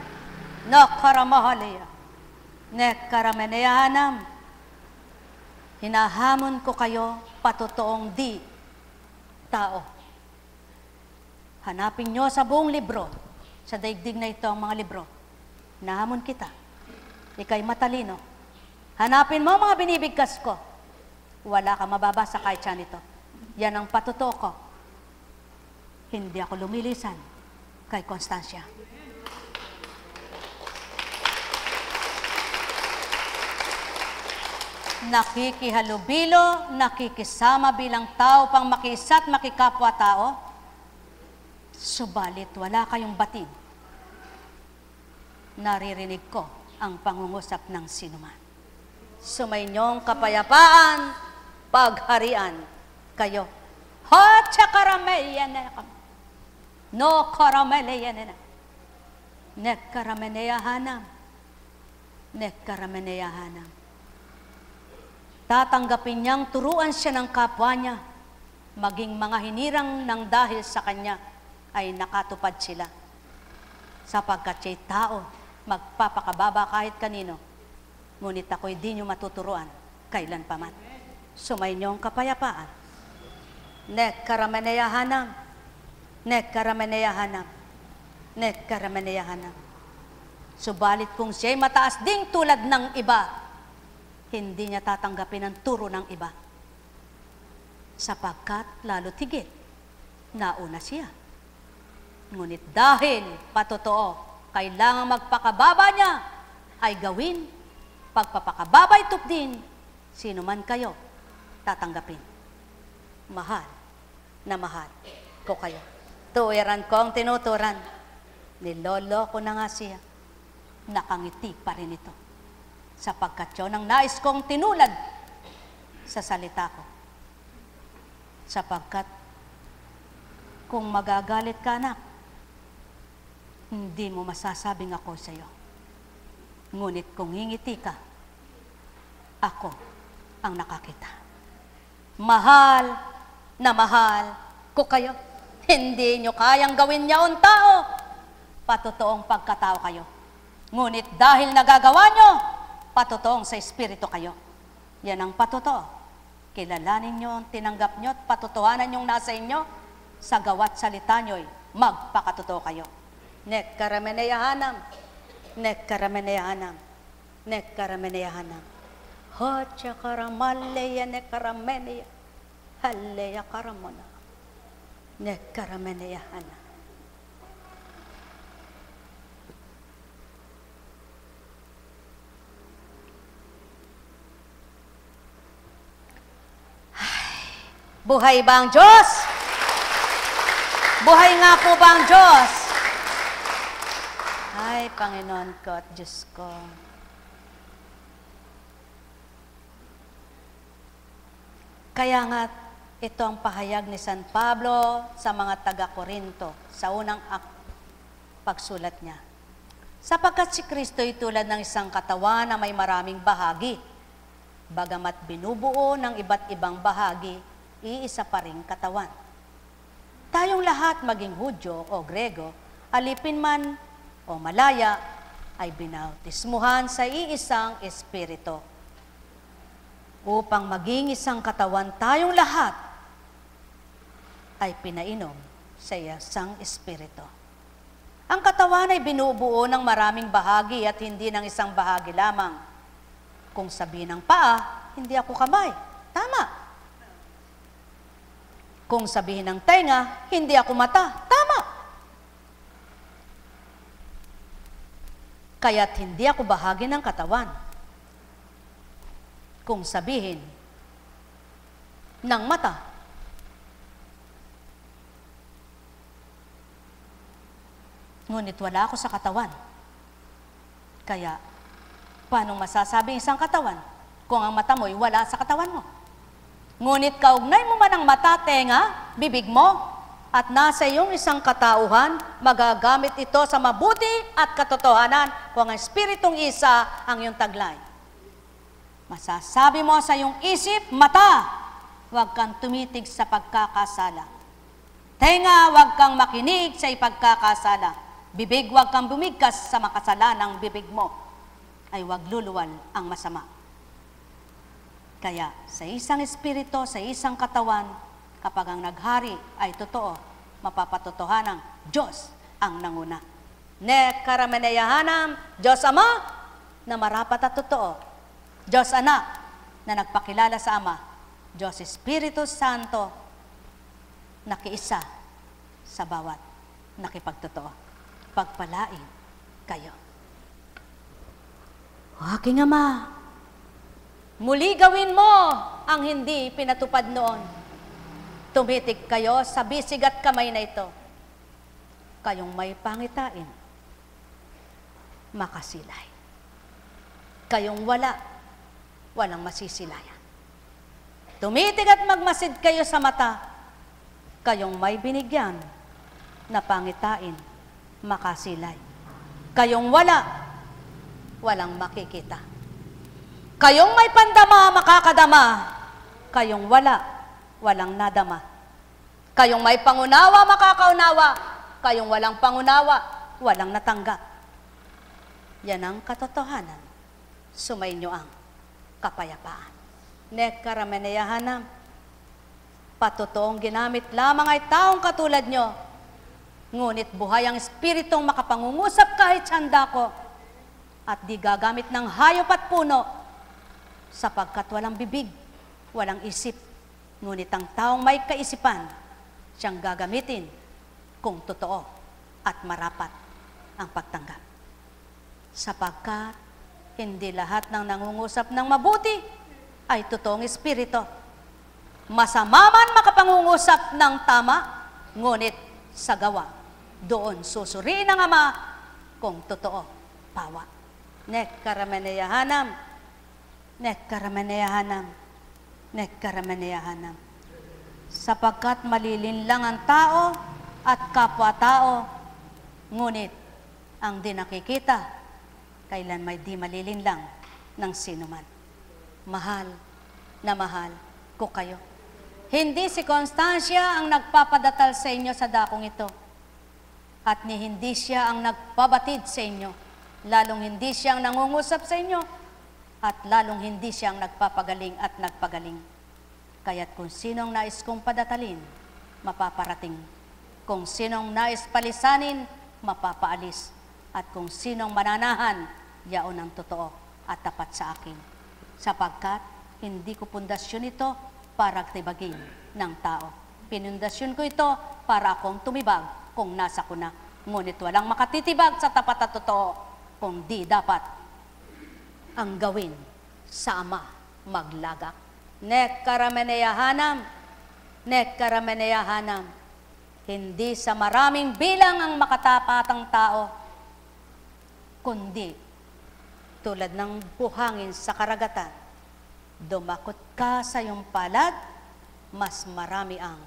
no karamahalaya, nek karameneyahanam, hinahamon ko kayo patotoong di tao. Hanapin nyo sa buong libro, sa daigdig na ito ang mga libro. Hinahamon kita, ika'y matalino. Hanapin mo mga binibigkas ko. Wala ka mababasa kahit siya nito. Yan ang patotoo ko. Hindi ako lumilisan kay Constancia. Nakikihalubilo, nakikisama bilang tao pang makisat makikapwa-tao, subalit wala kayong batid. Naririnig ko ang pangungusap ng sinuman. Sumainyong kapayapaan, pagharian kayo. Ha, tsakarameyan na kami. No karameleyan na. Nekkarameneyahanam. Nekkarameneyahanam. Tatanggapin niyang turuan siya ng kapwa niya, maging mga hinirang ng dahil sa kanya ay nakatupad sila. Sapagkat siya'y tao, magpapakababa kahit kanino, ngunit ako'y di niyo matuturuan kailan paman. Sumainyo ang kapayapaan. Nek karameneyahanam, nek karameneyahanam, nek karameneyahanam. Subalit kung siya'y mataas ding tulad ng iba, hindi niya tatanggapin ang turo ng iba. Sapagkat lalo't higit, nauna siya. Ngunit dahil patotoo, kailangan magpakababa niya, ay gawin. Pagpapakababa ito din, sino man kayo, tatanggapin. Mahal na mahal ko kayo. Tuwiran ko ang tinuturan. Nilolo ko na nga siya. Nakangiti pa rin ito. Sapagkat yun ang nais kong tinulad sa salita ko. Sapagkat kung magagalit ka, anak, hindi mo masasabing ako sa iyo. Ngunit kung ngingiti ka, ako ang nakakita. Mahal na mahal ko kayo. Hindi nyo kayang gawin niya ang tao. Patotoong pagkatao kayo. Ngunit dahil nagagawa nyo, patotoong sa Espiritu kayo. Yan ang patotoo. Kilalanin nyo, tinanggap nyo, at patotohanan yung nasa inyo, sa gawa't salita nyo'y magpakatotoo kayo. Nekkarameneyahanam, nekkarameneyahanam, nekkarameneyahanam. Hocha karamaleya nekkarameneya, halleya karamona, nekkarameneyahanam. Buhay ba ang Diyos? Buhay nga po ba ang Diyos? Ay, Panginoon ko at Diyos ko. Kaya nga, ito ang pahayag ni San Pablo sa mga taga-Korinto sa unang pagsulat niya. Sapagkat si Kristo ay tulad ng isang katawan na may maraming bahagi. Bagamat binubuo ng iba't ibang bahagi, iisa pa ring katawan. Tayong lahat, maging Hudyo o Grego, alipin man o Malaya, ay binautismuhan sa iisang Espiritu. Upang maging isang katawan, tayong lahat ay pinainom sa isang Espiritu. Ang katawan ay binubuo ng maraming bahagi at hindi ng isang bahagi lamang. Kung sabihin ng paa, hindi ako kamay. Tama. Kung sabihin ng tenga, hindi ako mata. Tama. Kaya't hindi ako bahagi ng katawan. Kung sabihin ng mata, ngunit wala ako sa katawan. Kaya, paano masasabing isang katawan kung ang mata mo'y wala sa katawan mo? Ngunit kaugnay mo man ang mata, tenga, bibig mo, at nasa iyong isang katauhan, magagamit ito sa mabuti at katotohanan kung ang Espiritong isa ang iyong taglay. Masasabi mo sa iyong isip, mata, huwag kang tumitig sa pagkakasala. Tenga, huwag kang makinig sa ipagkakasala. Bibig, huwag kang bumigkas sa makasalanang bibig mo. Ay huwag luluwal ang masama. Kaya sa isang espiritu, sa isang katawan, kapag ang naghari ay totoo, mapapatotohanan ng Diyos ang nanguna. Nekkarameneyahanam, Diyos Ama na marapat at totoo. Diyos Anak na nagpakilala sa Ama. Diyos Espiritu Santo nakiisa sa bawat nakipagtotoo. Pagpalain kayo. Aking Ama, muli gawin mo ang hindi pinatupad noon. Tumitig kayo sa bisig at kamay na ito. Kayong may pangitain, makasilay. Kayong walang masisilayan. Tumitig at magmasid kayo sa mata. Kayong may binigyan na pangitain, makasilay. Kayong walang makikita. Kayong may pandama, makakadama. Kayong walang nadama. Kayong may pangunawa, makakaunawa. Kayong walang pangunawa, walang natanggap. Yan ang katotohanan. Sumainyo ang kapayapaan. Nekkarameneyahanam. Patotoong ginamit lamang ay taong katulad nyo. Ngunit buhay ang Espiritong makapangungusap kahit sanda ko. at di gagamit ng hayop at puno, sapagkat walang bibig, walang isip, ngunit ang taong may kaisipan, siyang gagamitin kung totoo at marapat ang pagtanggap. Sapagkat hindi lahat ng nangungusap ng mabuti ay totoong espiritu. Masama man makapangungusap ng tama, ngunit sa gawa, doon susuriin ng Ama kung totoo pawa. Nekkarameneyahanam, nekkarameneyahanam, nekkarameneyahanam. Sapagkat malilinlang ang tao at kapwa-tao, ngunit ang di nakikita, kailan may di malilinlang ng sinuman. Mahal na mahal ko kayo. Hindi si Constancia ang nagpapadatal sa inyo sa dakong ito, at ni hindi siya ang nagpabatid sa inyo, lalong hindi siya ang nangungusap sa inyo, at lalong hindi siya ang nagpapagaling at nagpagaling. Kaya't kung sinong nais kong padatalin, mapaparating. Kung sinong nais palisanin, mapapaalis. At kung sinong mananahan, yaon ang totoo at tapat sa akin. Sapagkat hindi ko pundasyon ito para tibagin ng tao. Pinundasyon ko ito para akong tumibag kung nasa ko na. Ngunit walang makatitibag sa tapat at totoo kung di dapat ang gawin sa Ama maglagak. Nekkarameneyahanam, nekkarameneyahanam. Hindi sa maraming bilang ang makatapatang tao, kundi tulad ng buhangin sa karagatan, dumakot ka sa iyong palad, mas marami ang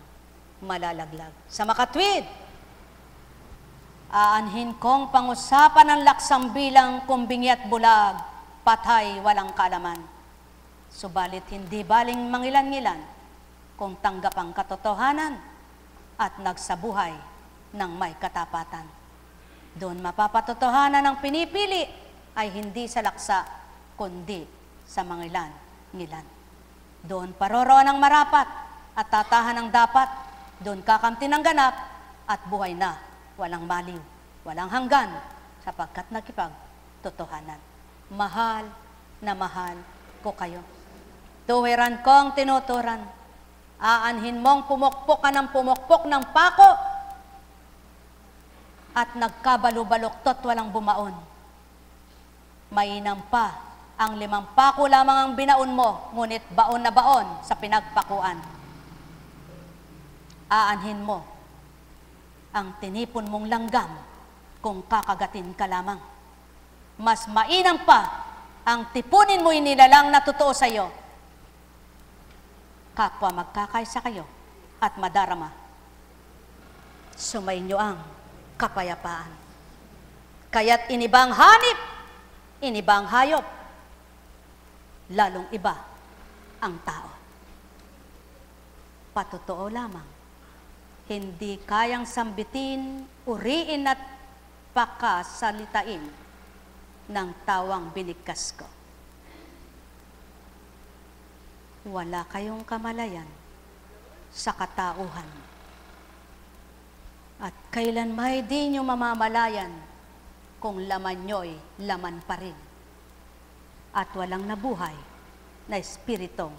malalaglag. Sa makatwid, aanhin kong pangusapan ng laksang bilang kumbingi at bulag, patay walang kaalaman. Subalit hindi baling mangilan-ngilan kung tanggap ang katotohanan at nagsabuhay ng may katapatan. Doon mapapatotohanan ang pinipili ay hindi sa laksa, kundi sa mangilan-ngilan. Doon paroroon ang marapat at tatahan ang dapat. Doon kakamti ng ganap at buhay na walang maliw, walang hanggan, sapagkat nakipagtotohanan. Mahal na mahal ko kayo. Tuwiran kong tinuturan. Aanhin mong pumukpok ka ng pumukpok ng pako at nagkabalubaluktot walang bumaon. Mainam pa ang 5 pako lamang ang binaon mo, ngunit baon na baon sa pinagpakuan. Aanhin mo ang tinipon mong langgam kung kakagatin ka lamang. Mas mainam pa ang tipunin mo inilalang na totoo sa iyo. Kapwa magkakaisa kayo at madarama, sumainyo ang kapayapaan. Kaya't inibang hanip, inibang hayop, lalong iba ang tao. Patotoo lamang, hindi kayang sambitin, uriin at pakasalitain ng tawang binigkas ko. Wala kayong kamalayan sa katauhan. At kailan may di nyo mamamalayan kung laman nyo'y laman pa rin. At walang nabuhay na espiritong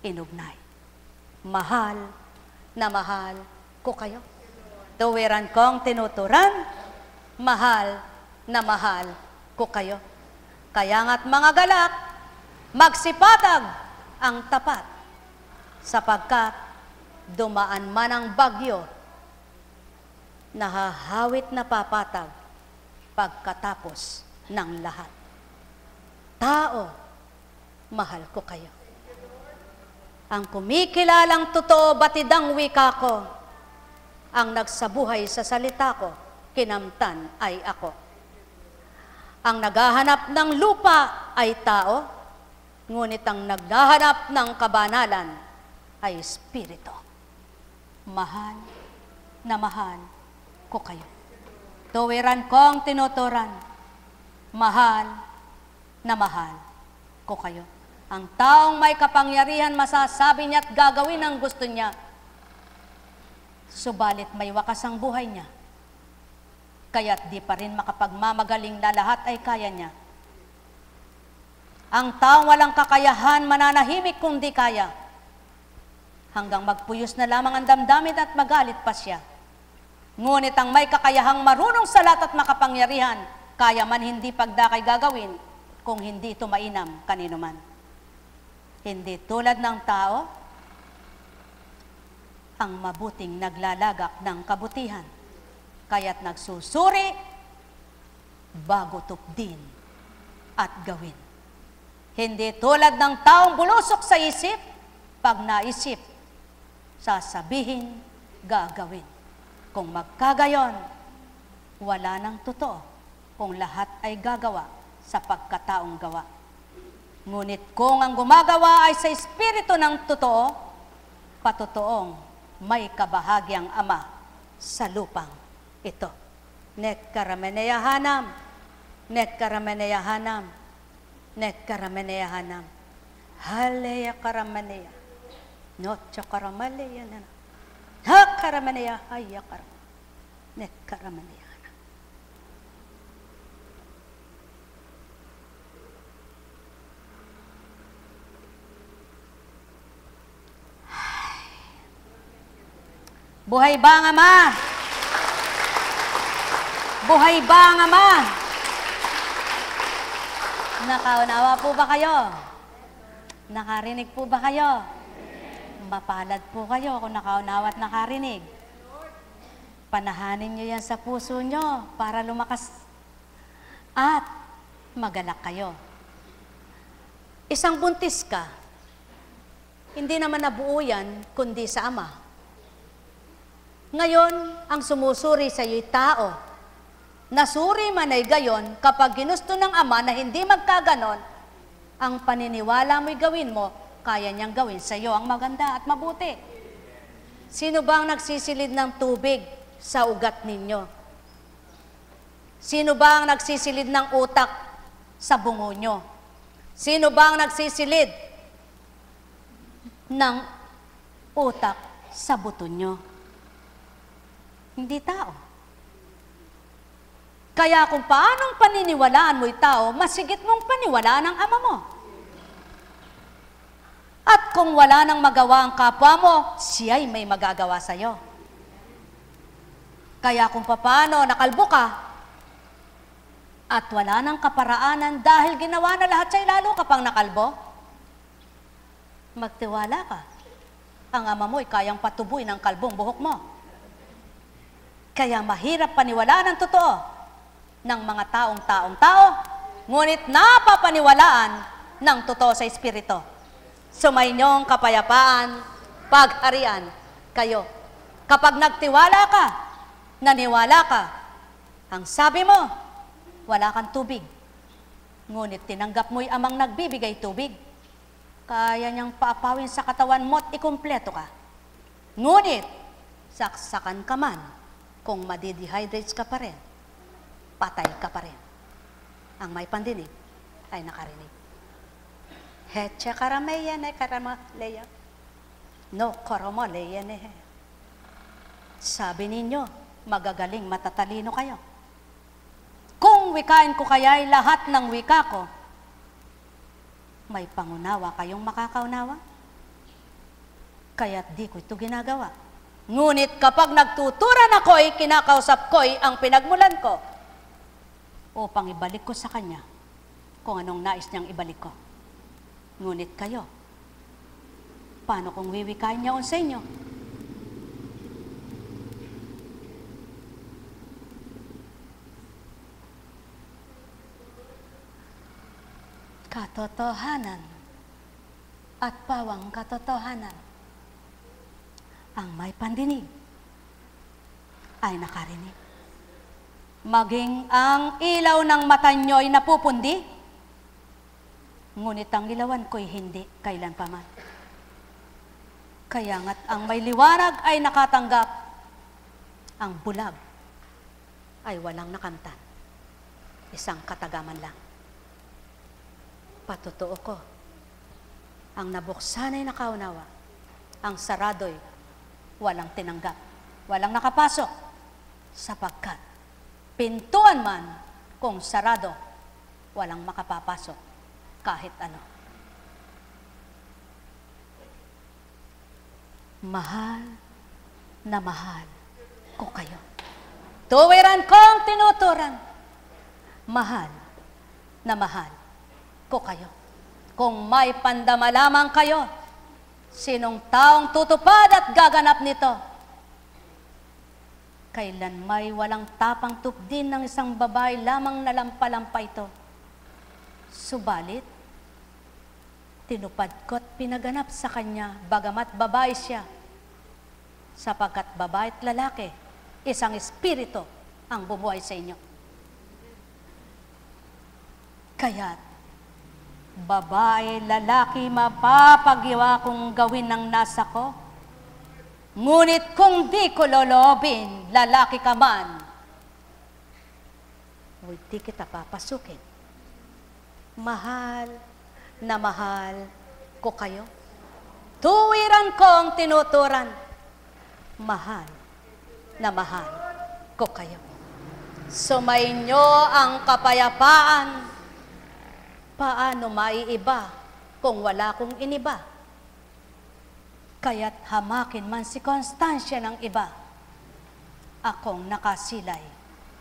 inugnay. Mahal na mahal ko kayo. Tuwiran kong tinuturan, mahal na mahal ko kayo. Kaya nga't mga galak, magsipatag ang tapat, sapagkat dumaan man ang bagyo, nahahawit na papatag pagkatapos ng lahat. Tao, mahal ko kayo. Ang kumikilalang totoo batidang wika ko, ang nagsabuhay sa salita ko, kinamtan ay ako. Ang naghahanap ng lupa ay tao, ngunit ang naghahanap ng kabanalan ay espiritu. Mahal na mahal ko kayo. Tuwiran kong tinuturan, mahal na mahal ko kayo. Ang taong may kapangyarihan, masasabi niya at gagawin ang gusto niya. Subalit may wakas ang buhay niya. Kaya't di pa rin makapagmamagaling na lahat ay kaya niya. Ang taong walang kakayahan mananahimik kung di kaya. Hanggang magpuyos na lamang ang damdamin at magalit pa siya. Ngunit ang may kakayahang marunong sa lahat at makapangyarihan, kaya man hindi pagdakay gagawin kung hindi ito mainam kanino man. Hindi tulad ng tao, ang mabuting naglalagak ng kabutihan, kaya't nagsusuri bago tupdin at gawin. Hindi tulad ng taong bulusok sa isip, pag naisip, sasabihin, gagawin. Kung magkagayon, wala nang totoo kung lahat ay gagawa sa pagkataong gawa. Ngunit kung ang gumagawa ay sa espiritu ng totoo, patotoong may kabahagyang Ama sa lupang ito. Net karameneyahanam, net karameneyahanam, net karameneyahanam. Haleya karameneya, not chakaramaleya na. Ha karameneya, haya karam, net karameneyahanam. Buhay ba ang Ama? Buhay ba ang Ama? Nakaunawa po ba kayo? Nakarinig po ba kayo? Mapalad po kayo kung nakaunawa at nakarinig. Panahanin nyo yan sa puso nyo para lumakas at magalak kayo. Isang buntis ka, hindi naman nabuo yan kundi sa Ama. Ngayon, ang sumusuri sa iyo'y tao. Nasuri man ay gayon kapag ginusto ng Ama na hindi magkaganon, ang paniniwala mo'y gawin mo, kaya niyang gawin sa iyo ang maganda at mabuti. Sino ba ang nagsisilid ng tubig sa ugat ninyo? Sino ba ang nagsisilid ng utak sa bungo nyo? Sino ba ang nagsisilid ng utak sa buto nyo? Hindi tao. Kaya kung paanong paniniwalaan mo'y tao, masigit mong paniwalaan ang Ama mo. At kung wala nang magawa ang kapwa mo, siya'y may magagawa sa iyo. Kaya kung paano nakalbo ka, at wala nang kaparaanan dahil ginawa na lahat sa'yo, lalo ka pang nakalbo, magtiwala ka. Ang Ama mo'y kayang patubuin ang kalbong buhok mo. Kaya mahirap paniwalaan ang totoo ng mga taong tao, ngunit napapaniwalaan ng totoo sa Espiritu. Sumainyong kapayapaan, pagharian kayo. Kapag nagtiwala ka, naniwala ka, ang sabi mo, wala kang tubig. Ngunit tinanggap mo'y Amang nagbibigay tubig. Kaya niyang paapawin sa katawan mo't ikumpleto ka. Ngunit, saksakan ka man, kung madidehydrates ka pa rin, patay ka pa rin. Ang may pandinig ay nakarinig. Heche karameya ne karamaleya. No karamaleya ne. Sabi ninyo, magagaling matatalino kayo. Kung wikain ko kaya'y lahat ng wika ko, may pangunawa kayong makakaunawa? Kaya't di ko ito ginagawa. Ngunit kapag nagtuturan ako'y, kinakausap ko'y ang pinagmulan ko upang ibalik ko sa Kanya kung anong nais niyang ibalik ko. Ngunit kayo, paano kung wiwikain niya sa inyo? Katotohanan at pawang katotohanan. Ang may pandinig ay nakarinig. Maging ang ilaw ng mata nyo'y napupundi, ngunit ang ilawan ko'y hindi kailan pa man. Kaya nga't ang may liwanag ay nakatanggap, ang bulag ay walang nakamtan. Isang katagaman lang. Patotoo ko, ang nabuksan ay nakaunawa, ang sarado'y walang tinanggap, walang nakapasok, sapagkat pintuan man kung sarado, walang makapapasok. kahit ano. Mahal na mahal ko kayo. Tuwiran kong tinuturan. Mahal na mahal ko kayo. Kung may pandama lamang kayo, sinong taong tutupad at gaganap nito? Kailan may walang tapang tupdin ng isang babae lamang nalampalampa ito. Subalit, tinupad ko't pinaganap sa kanya, bagamat babae siya. Sapagkat babae at lalaki, isang espiritu ang bumuhay sa inyo. Kaya't, babae, lalaki, mapapagawa kong gawin ng nasa ko. Ngunit kung di ko lolobin, lalaki ka man, di kita papasukin. Mahal na mahal ko kayo. Tuwiran kong tinuturan. Mahal na mahal ko kayo. Sumainyo ang kapayapaan. Paano maiiba kung wala kong iniba? Kaya't hamakin man si Constancia ng iba, akong nakasilay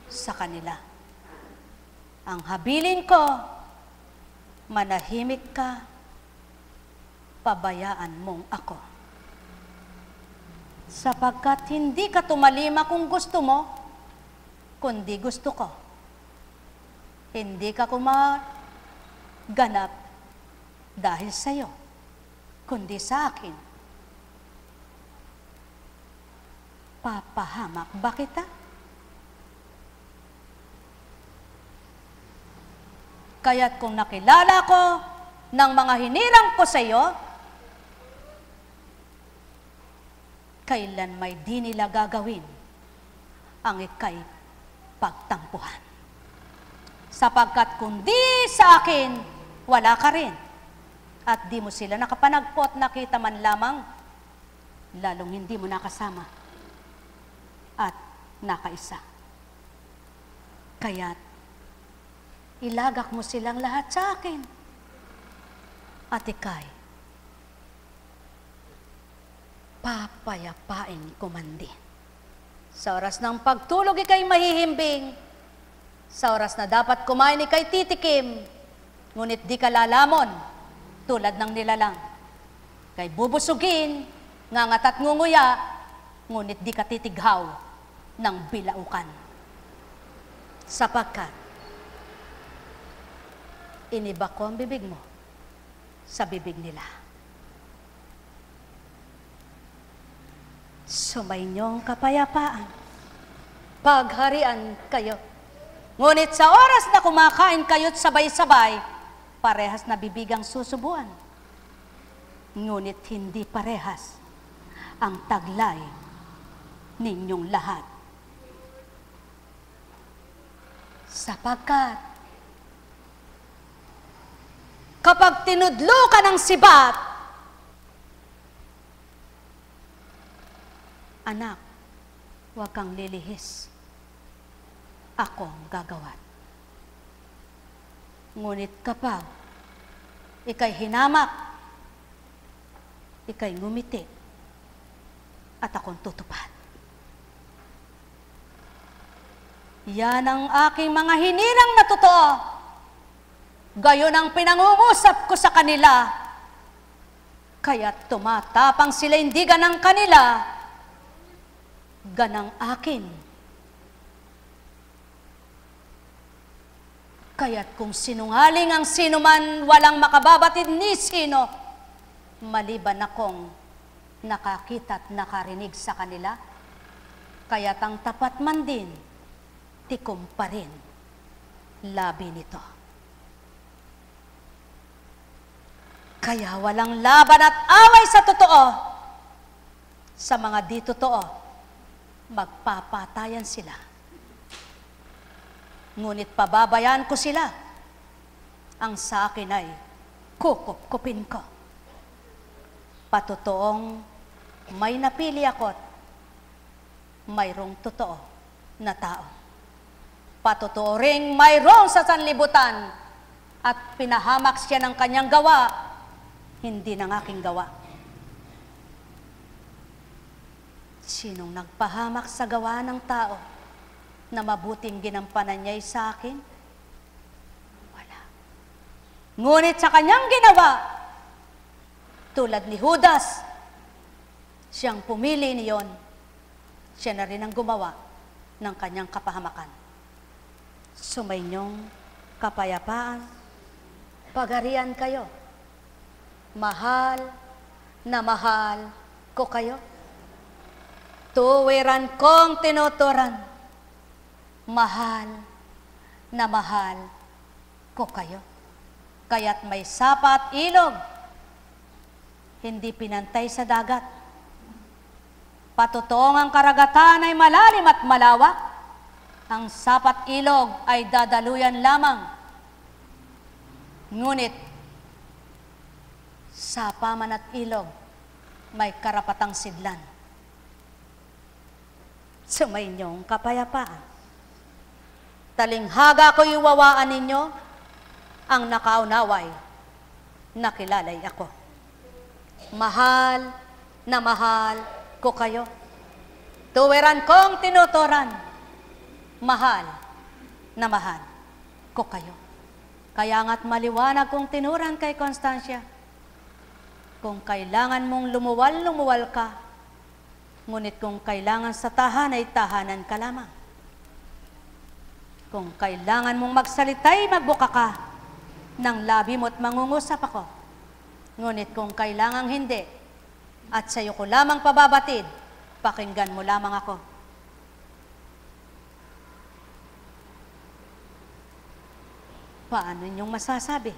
sa kanila. Ang habilin ko, manahimik ka, pabayaan mong ako. Sapagkat hindi ka tumalima kung gusto mo, kundi gusto ko. Hindi ka ganap dahil sa'yo, kundi sa akin. Papahamak ba kita? Kaya't kung nakilala ko ng mga hinirang ko sa'yo, kailan may di nila gagawin ang ika'y pagtampuhan. Sapagkat kung di sa akin, wala ka rin. At di mo sila nakapanagpot, nakita man lamang, lalong hindi mo nakasama at nakaisa. Kaya't ilagak mo silang lahat sa akin at ika'y papayapain ko man din. Sa oras ng pagtulog, ika'y mahihimbing. Sa oras na dapat kumain, ika'y titikim. Ngunit di ka lalamon, tulad ng nilalang. Kay bubusugin, ngangat at ngunguya, ngunit di ka titighaw ng bilaukan. Sapagkat, iniba ko ang bibig mo sa bibig nila. Sumainyo kapayapaan, pagharian kayo. Ngunit sa oras na kumakain kayo't sabay-sabay, parehas na bibigang susubuan. Ngunit hindi parehas ang taglay ninyong lahat. Sapagkat kapag tinudlo ka ng sibat, anak, huwag kang lilihis. Ako ang gagawan. Ngunit kapag ika'y hinamak, ika'y ngumiti, at akong tutupad. Yan ang aking mga hinirang na totoo. Gayon ang pinangungusap ko sa kanila. Kaya't tumatapang sila hindi ganang kanila, ganang akin. Kaya't kung sinungaling ang sino man, walang makababatid ni sino, maliban akong nakakita at nakarinig sa kanila. Kaya't ang tapat man din, tikom pa rin labi nito. Kaya walang laban at away sa totoo. Sa mga di totoo, magpapatayan sila. Ngunit pababayaan ko sila. Ang sa akin ay kukup-kupin ko. Patotoong may napili ako't mayroong totoo na tao. Patotoo ring mayroong sa sanlibutan at pinahamak siya ng kanyang gawa, hindi ng aking gawa. Sinong nagpahamak sa gawa ng tao na mabuting ginampanan niya'y sa akin? Wala. Ngunit sa kanyang ginawa, tulad ni Judas, siyang pumili niyon, siya na rin ang gumawa ng kanyang kapahamakan. Sumainyong kapayapaan, pagharian kayo. Mahal na mahal ko kayo. Tuwiran kong tinuturan, mahal na mahal ko kayo. Kaya't may sapa at ilog, hindi pinantay sa dagat. Patutong ang karagatan ay malalim at malawak, ang sapat ilog ay dadaluyan lamang. Ngunit, sapa man at ilog, may karapatang sidlan. Sumainyong kapayapaan. Talinghaga ko iwawaan ninyo, ang nakaunaway, nakilalay ako. Mahal na mahal ko kayo. Tuwiran kong tinuturan, mahal na mahal ko kayo. Kaya nga't maliwanag kong tinuran kay Constancia, kung kailangan mong lumuwal ka, ngunit kung kailangan sa tahanan ay tahanan ka lamang. Kung kailangan mong magsalita'y magbuka ka ng labi mo't mangungusap ako. Ngunit kung kailangang hindi, at sa'yo ko lamang pababatid, pakinggan mo lamang ako. Paano ninyong masasabi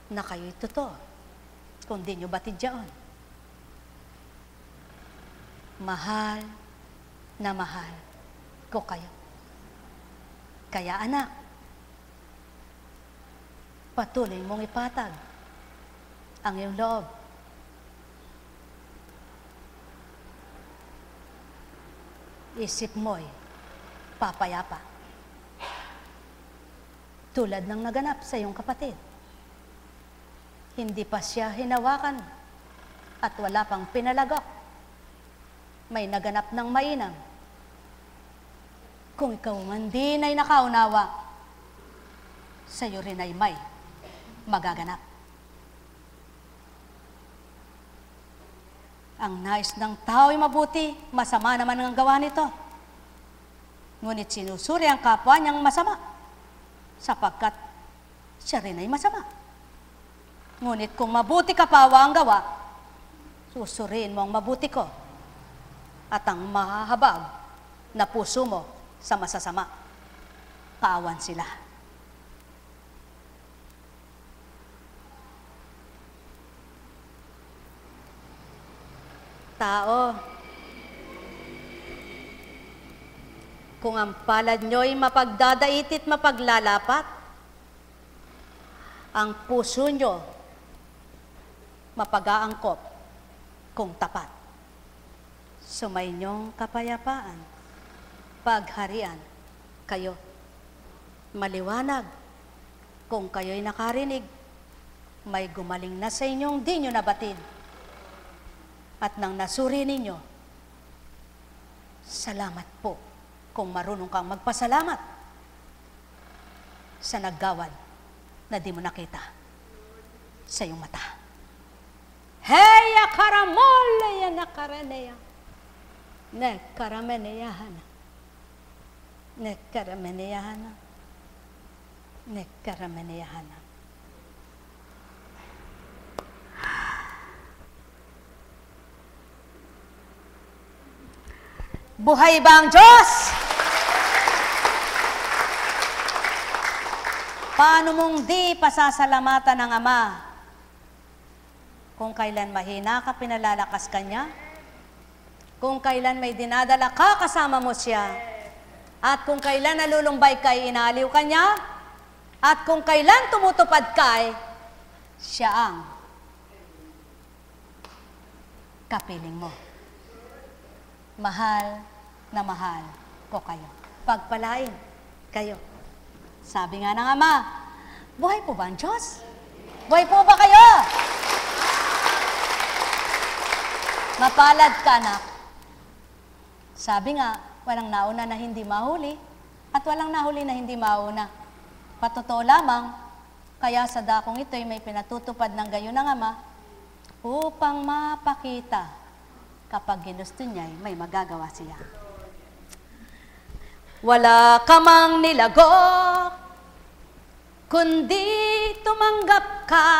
na kayo'y totoo kung di nyo batid diyan? Mahal na mahal ko kayo. Kaya anak, patuloy mong ipatag ang iyong loob. Isip mo'y papayapa. Tulad ng naganap sa iyong kapatid. Hindi pa siya hinawakan at wala pang pinalagok. May naganap ng mainam. Kung ikaw man din ay nakaunawa, sa'yo rin ay may magaganap. Ang nais ng tao ay mabuti, masama naman ang gawa nito. Ngunit sinusuri ang kapwa niyang masama, sapagkat siya rin ay masama. Ngunit kung mabuti ka pawa ang gawa, susuriin mo ang mabuti ko at ang mahahabag na puso mo sa masasama. Kaawan sila. Tao, kung ang palad nyo'y mapagdadaitit mapaglalapat, ang puso nyo mapag-aangkop kung tapat. Sumainyong kapayapaan, pagharian kayo. Maliwanag, kung kayo'y nakarinig, may gumaling na sa inyong di nyo nabatid. At nang nasuri ninyo, salamat po kung marunong kang magpasalamat sa naggawad na di mo nakita sa iyong mata. Heya karamoleya na karaneya. Ne karameneyahana. Ne karameneyahana. Ne karameneyahana. Buhay ba ang Diyos? Paano mong di pasasalamatan ng Ama? Kung kailan mahina ka, pinalalakas ka niya. Kung kailan may dinadala ka, kasama mo siya. At kung kailan nalulumbay ka, inaaliw ka niya. At kung kailan tumutupad ka, siya ang kapiling mo. Mahal na mahal ko kayo. Pagpalain kayo. Sabi nga ng Ama, buhay po ba ang Diyos? Buhay po ba kayo? Mapalad ka, anak. Sabi nga, walang nauna na hindi mahuli at walang nahuli na hindi mauna. Patotoo lamang, kaya sa dakong ito'y may pinatutupad ng gayon ng Ama upang mapakita kapag ginusto niya'y may magagawa siya. Wala ka mang nilagok, kundi tumanggap ka.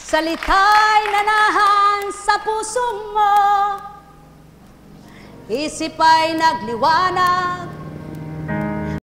Salita'y nanahan sa puso mo, isip ay nagliwanag